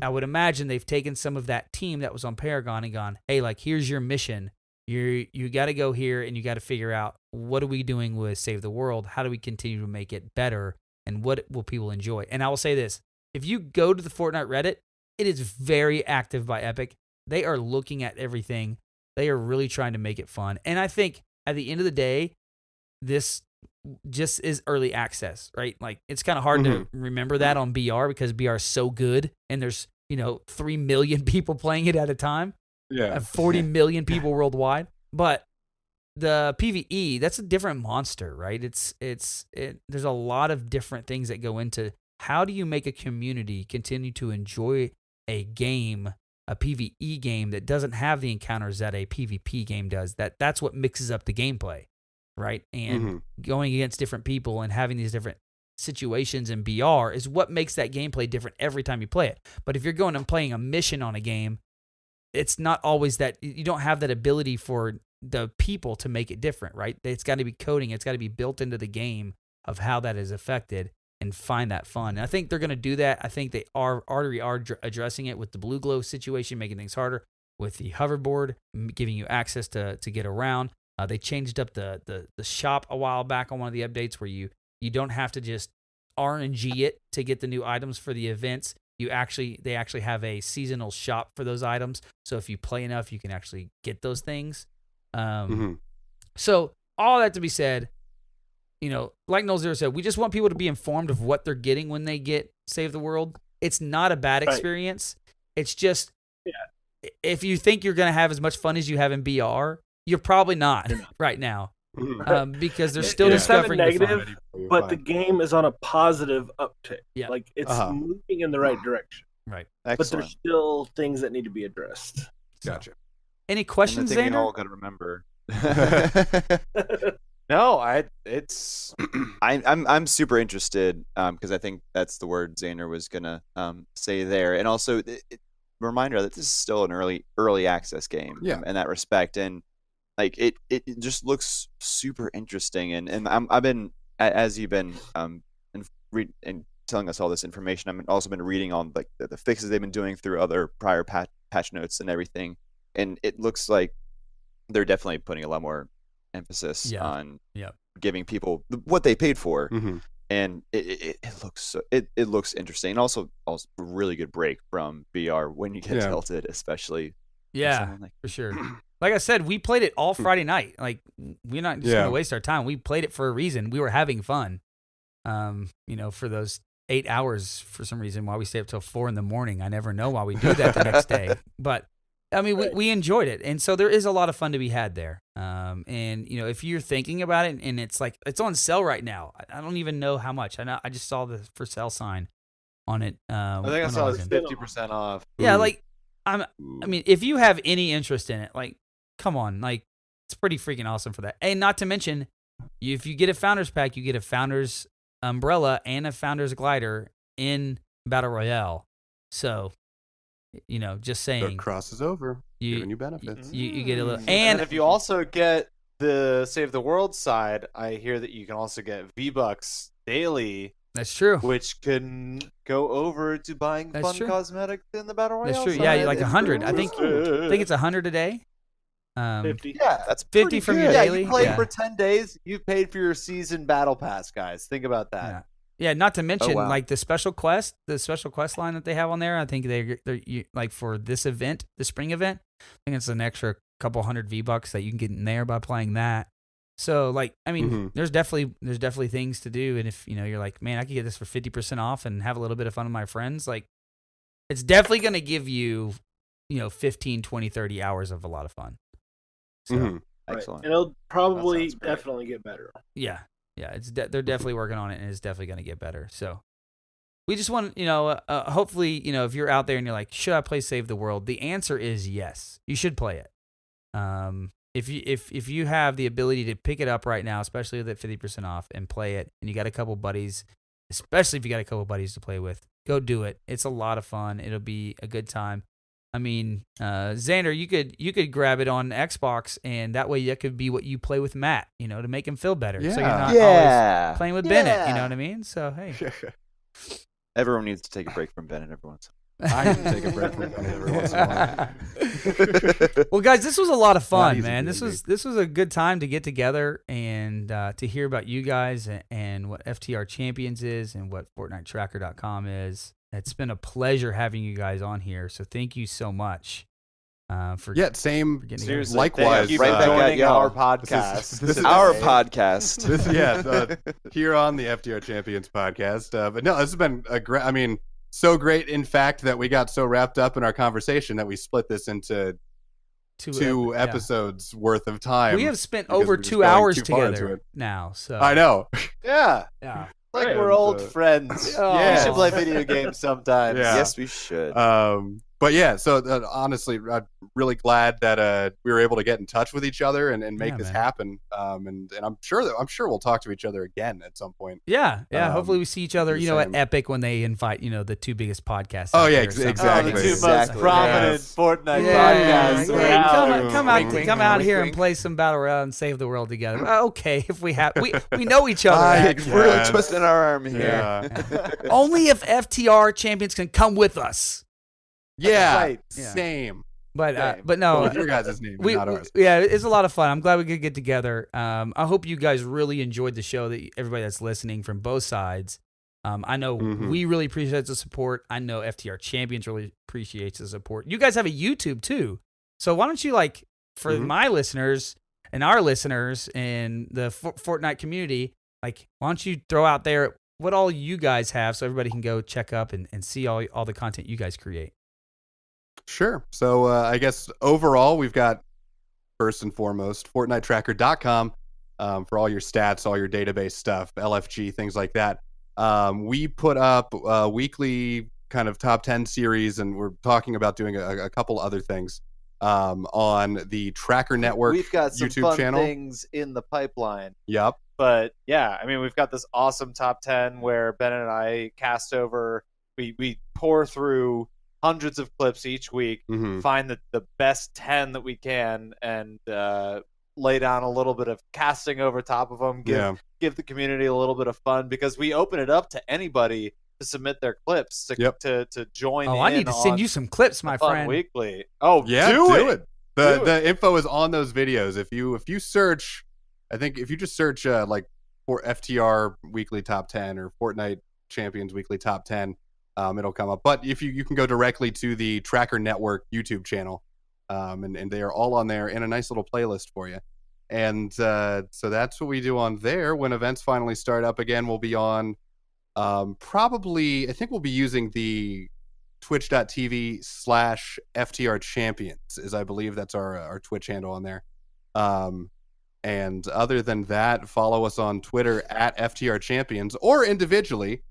I would imagine they've taken some of that team that was on Paragon and gone, hey, like, here's your mission. You got to go here and you got to figure out what are we doing with Save the World? How do we continue to make it better? And what will people enjoy? And I will say this. If you go to the Fortnite Reddit, it is very active by Epic. They are looking at everything. They are really trying to make it fun. And I think at the end of the day, this just is early access, right? Like, it's kind of hard to remember that on BR because BR is so good and there's, 3 million people playing it at a time. Yeah. 40 million people worldwide. But the PvE, that's a different monster, right? There's a lot of different things that go into how do you make a community continue to enjoy a game, a PvE game that doesn't have the encounters that a PvP game does. That's what mixes up the gameplay, right? And going against different people and having these different situations in BR is what makes that gameplay different every time you play it. But if you're going and playing a mission on a game, it's not always that. You don't have that ability for the people to make it different, right? It's got to be coding. It's got to be built into the game of how that is affected and find that fun. And I think they're going to do that. I think they already are addressing it with the blue glow situation, making things harder, with the hoverboard, giving you access to get around. They changed up the shop a while back on one of the updates where you don't have to just RNG it to get the new items for the events. They actually have a seasonal shop for those items. So if you play enough, you can actually get those things. So all that to be said, like Nolxero said, we just want people to be informed of what they're getting when they get Save the World. It's not a bad experience. It's just, if you think you're going to have as much fun as you have in BR, you're probably not right now. Because they're still discovering the negative, fun. but the game is on a positive uptick. Yeah. Like, it's moving in the right direction. Right. Excellent. But there's still things that need to be addressed. Gotcha. Any questions, and the thing we Zander? all got to remember. No, I'm super interested because I think that's the word Zander was gonna say there, and also reminder that this is still an early access game in that respect, and like it just looks super interesting, and I've been, as you've been and telling us all this information, I've also been reading on like the fixes they've been doing through other prior patch notes and everything, and it looks like they're definitely putting a lot more emphasis on giving people what they paid for, and it looks interesting, and also a really good break from BR when you get tilted, especially. For sure. Like I said, we played it all Friday night. Like, we're not just gonna waste our time. We played it for a reason. We were having fun. For those 8 hours, for some reason, while we stay up till 4 a.m. I never know why we do that the next day, but. I mean, we enjoyed it, and so there is a lot of fun to be had there. And if you're thinking about it, and it's like it's on sale right now. I don't even know how much. I just saw the for sale sign on it. I think I saw it's 50% off. Yeah, like I mean, if you have any interest in it, like come on, like it's pretty freaking awesome for that. And not to mention, if you get a Founders Pack, you get a Founders umbrella and a Founders glider in Battle Royale. So, just So it saying, crosses over, giving you benefits. you get a little, And and if you also get the Save the World side, I hear that you can also get V-Bucks daily, that's true. which can go over to buying That's fun true. cosmetics in the Battle Royale. That's true. side. Yeah, like It's 100. I think cool. it's 100 a day. 50. Yeah, That's 50 pretty from good. your yeah. daily. You played Yeah. for 10 days. You've paid for your season battle pass, guys. Think about that. Yeah. Yeah, not to mention wow. like the special quest line that they have on there. I think they're like for this event, the spring event. I think it's an extra couple hundred V-Bucks that you can get in there by playing that. So like, I mean, there's definitely things to do. And if you're like, man, I could get this for 50% off and have a little bit of fun with my friends, like it's definitely going to give you, 15, 20, 30 hours of a lot of fun. So Right. Excellent. And it'll probably sounds great. definitely get better. yeah, they're definitely working on it, and it's definitely going to get better. So we just want, hopefully, if you're out there and you're like, should I play Save the World? The answer is yes. You should play it. If you have the ability to pick it up right now, especially with it 50% off, and play it, and you got a couple buddies, especially if you got a couple buddies to play with, go do it. It's a lot of fun. It'll be a good time. I mean, Zander, you could grab it on Xbox, and that way that could be what you play with Matt, to make him feel better. So you're Yeah. not always Yeah. playing with Bennett. You know what I mean? So hey, Everyone needs to take a break from Bennett every once. I need to take a break from it every once in a while. well, guys, this was a lot of fun, easy man. to This was a good time to get together and to hear about you guys and what FTR Champions is and what FortniteTracker.com is. It's been a pleasure having you guys on here. So thank you so much for Same. for getting Seriously, Likewise, thank you right for back at joining y'all. our podcast. This is Our today. podcast. Here on the FTR Champions podcast. But no, this has been a great. I mean, so great. In fact, that we got so wrapped up in our conversation that we split this into two yeah. episodes worth of time. We have spent because over we're just 2 going hours too far into together it. now. So I know. Yeah, yeah. like Right. we're old And, friends. Yeah. We should play video games sometimes. Yeah. Yes, we should. But yeah, so honestly, I'm really glad that we were able to get in touch with each other and make Yeah, this man. happen. And I'm sure we'll talk to each other again at some point. Yeah. Hopefully we see each other, the at same. Epic when they invite, the two biggest podcasts. Oh, out yeah, there or something. exactly. Oh, the two most Exactly. prominent Yes. Fortnite Yeah, podcasts. yeah, around. come out Wink, here wink. and play some Battle Royale and save the world together. Okay, if we have, we know each other. I actually. We're really Yes. twisting our arm here. Yeah. Only if FTR champions can come with us. Yeah. Right. Same. But Same. but no, With your guys' name, not ours. yeah, it's a lot of fun. I'm glad we could get together. I hope you guys really enjoyed the show. That everybody that's listening from both sides. I know we really appreciate the support. I know FTR Champions really appreciates the support. You guys have a YouTube too, so why don't you for my listeners and our listeners and the Fortnite community, why don't you throw out there what all you guys have so everybody can go check up and see all the content you guys create. Sure. So I guess overall, we've got first and foremost FortniteTracker.com for all your stats, all your database stuff, LFG, things like that. We put up a weekly kind of top 10 series, and we're talking about doing a couple other things on the Tracker Network We've got some YouTube fun channel. things in the pipeline. Yep. But yeah, I mean, we've got this awesome top 10 where Ben and I cast over. We pour through hundreds of clips each week, find the best 10 that we can, and lay down a little bit of casting over top of them. Give the community a little bit of fun, because we open it up to anybody to submit their clips to join. Oh, in I need to send you some clips, my Fun friend. Weekly. Oh, Yeah, do it. The info is on those videos. If you search, I think if you just search for FTR Weekly Top 10 or Fortnite Champions Weekly Top 10, it'll come up. But if you can go directly to the Tracker Network YouTube channel, and they are all on there in a nice little playlist for you. And so that's what we do on there. When events finally start up again, we'll be on probably, I think we'll be using the twitch.tv/FTR Champions, as I believe that's our Twitch handle on there. And other than that, follow us on Twitter @FTR Champions, or individually.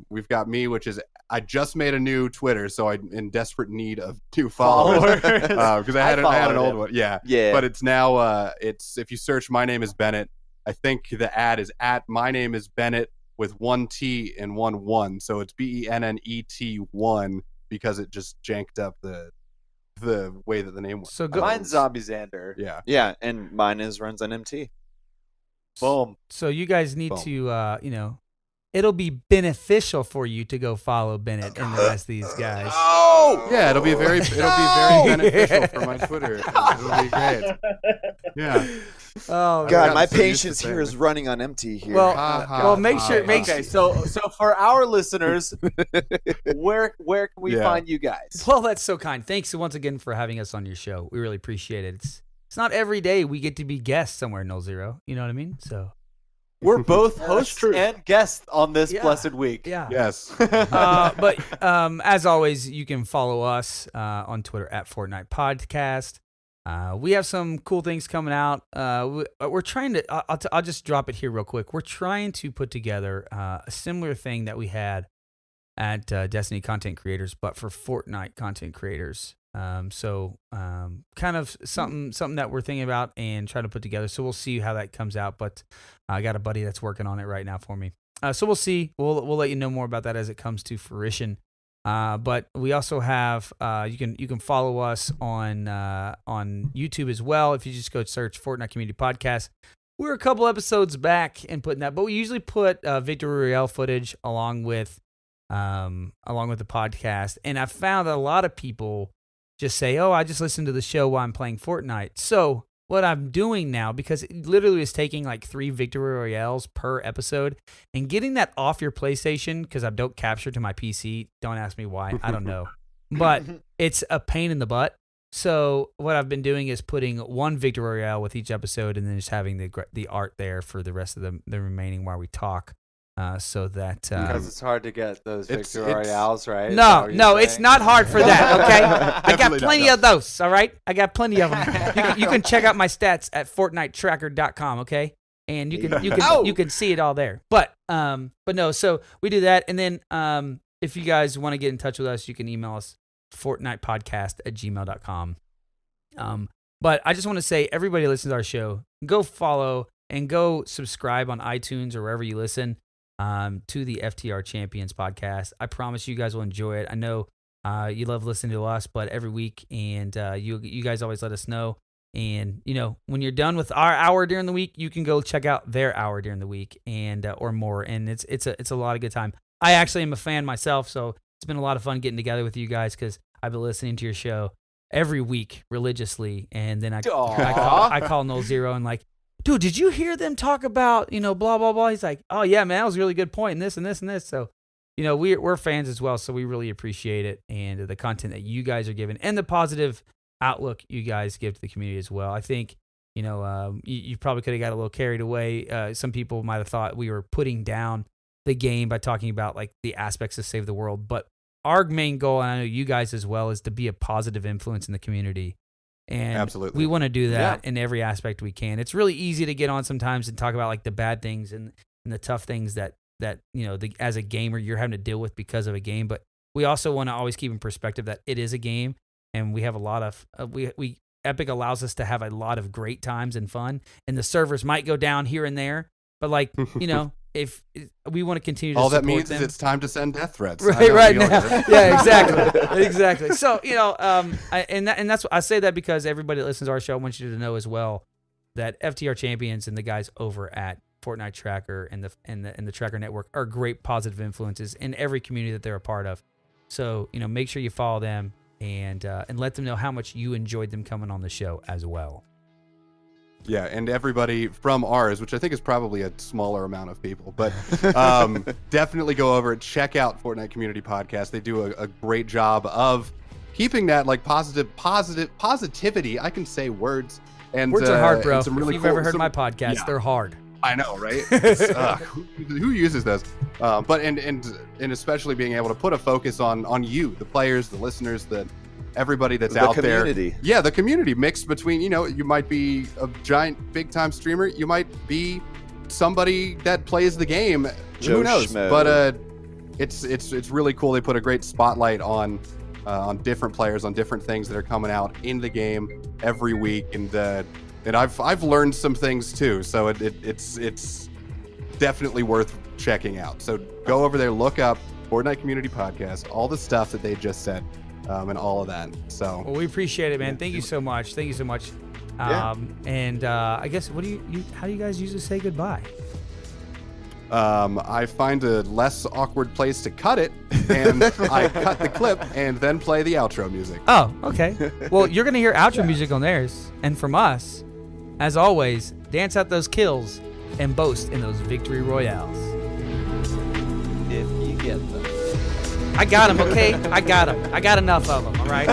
We've got me, which is I just made a new Twitter, so I'm in desperate need of new followers because I had an old one. Yeah. But it's now it's if you search "My name is Bennett," I think the ad is at "My name is Bennett" with 1 T and 1 1, so it's BENNET1 because it just janked up the way that the name was. So mine's Zombie Zander. Yeah. Yeah, and mine runs on MT. Boom. So you guys need to it'll be beneficial for you to go follow Bennett and the rest of these guys. Yeah, it'll be very beneficial for my Twitter. It'll be great. Yeah. Oh God, my so used patience to here is running on empty here. Well, make sure. Okay, so for our listeners, where can we find you guys? Well, that's so kind. Thanks once again for having us on your show. We really appreciate it. It's not every day we get to be guests somewhere, Nolxero. You know what I mean? So we're both hosts true. and guests on this blessed week. yeah. Yes. But as always, you can follow us on Twitter at Fortnite Podcast. We have some cool things coming out. We're trying to. I'll just drop it here real quick. We're trying to put together a similar thing that we had at Destiny Content Creators, but for Fortnite content creators. Kind of something that we're thinking about and trying to put together. So we'll see how that comes out. But I got a buddy that's working on it right now for me. So we'll see. We'll let you know more about that as it comes to fruition. But we also have you can follow us on YouTube as well. If you just go search Fortnite Community Podcast, we're a couple episodes back in putting that, but we usually put Victory Royale footage along with the podcast. And I found that a lot of people just say, "Oh, I just listen to the show while I'm playing Fortnite." So what I'm doing now, because it literally is taking like 3 Victory Royales per episode and getting that off your PlayStation, because I don't capture to my PC. Don't ask me why. I don't know. But it's a pain in the butt. So what I've been doing is putting 1 Victory Royale with each episode and then just having the art there for the rest of the remaining while we talk. So that Because it's hard to get those Victory Royales, right? No, it's not hard for that. Okay, I got plenty of those. All right, I got plenty of them. You can check out my stats at FortniteTracker.com. Okay, and you can see it all there. But no, so we do that, and then if you guys want to get in touch with us, you can email us FortnitePodcast@gmail.com. But I just want to say, everybody who listens to our show, go follow and go subscribe on iTunes or wherever you listen. To the FTR Champions Podcast. I promise you guys will enjoy it. I know you love listening to us, but every week, and you guys always let us know. And when you're done with our hour during the week, you can go check out their hour during the week and or more. And it's a lot of good time. I actually am a fan myself, so it's been a lot of fun getting together with you guys because I've been listening to your show every week religiously, and then I call Nolxero and like, dude, did you hear them talk about, blah, blah, blah? He's like, oh, yeah, man, that was a really good point, and this and this and this. So, we're fans as well, so we really appreciate it, and the content that you guys are giving and the positive outlook you guys give to the community as well. I think, you probably could have got a little carried away. Some people might have thought we were putting down the game by talking about, like, the aspects of Save the World. But our main goal, and I know you guys as well, is to be a positive influence in the community. And absolutely, we want to do that in every aspect we can. It's really easy to get on sometimes and talk about like the bad things and the tough things that as a gamer you're having to deal with because of a game. But we also want to always keep in perspective that it is a game, and we have a lot of Epic allows us to have a lot of great times and fun. And the servers might go down here and there, but like if we want to continue to all that support means them. is it's time to send death threats right now. Yeah, exactly. So and that's I say that because everybody that listens to our show wants you to know as well that FTR Champions and the guys over at Fortnite Tracker and the Tracker Network are great positive influences in every community that they're a part of. So make sure you follow them and let them know how much you enjoyed them coming on the show as well. Yeah, and everybody from ours, which I think is probably a smaller amount of people, but definitely go over and check out Fortnite Community Podcast. They do a great job of keeping that like positivity. I can say words. And words are hard, bro. Some really if you've ever heard my podcast, they're hard. I know, right? Who uses those? But especially being able to put a focus on you, the players, the listeners, everybody that's out community. there. Yeah, the community mixed between, you might be a giant big time streamer, you might be somebody that plays the game. Joe Who knows? Schmo. But it's really cool. They put a great spotlight on different players, on different things that are coming out in the game every week, and I've learned some things too. So it's definitely worth checking out. So go over there, look up Fortnite Community Podcast, all the stuff that they just said, and all of that. So Well, we appreciate it, man. Thank you so much. Thank you so much. And I guess how do you guys usually say goodbye? I find a less awkward place to cut it, and I cut the clip and then play the outro music. Oh, okay. Well, you're gonna hear outro music on theirs, and from us, as always, dance out those kills and boast in those victory royales. If you get them. I got them, okay? I got them. I got enough of them, all right?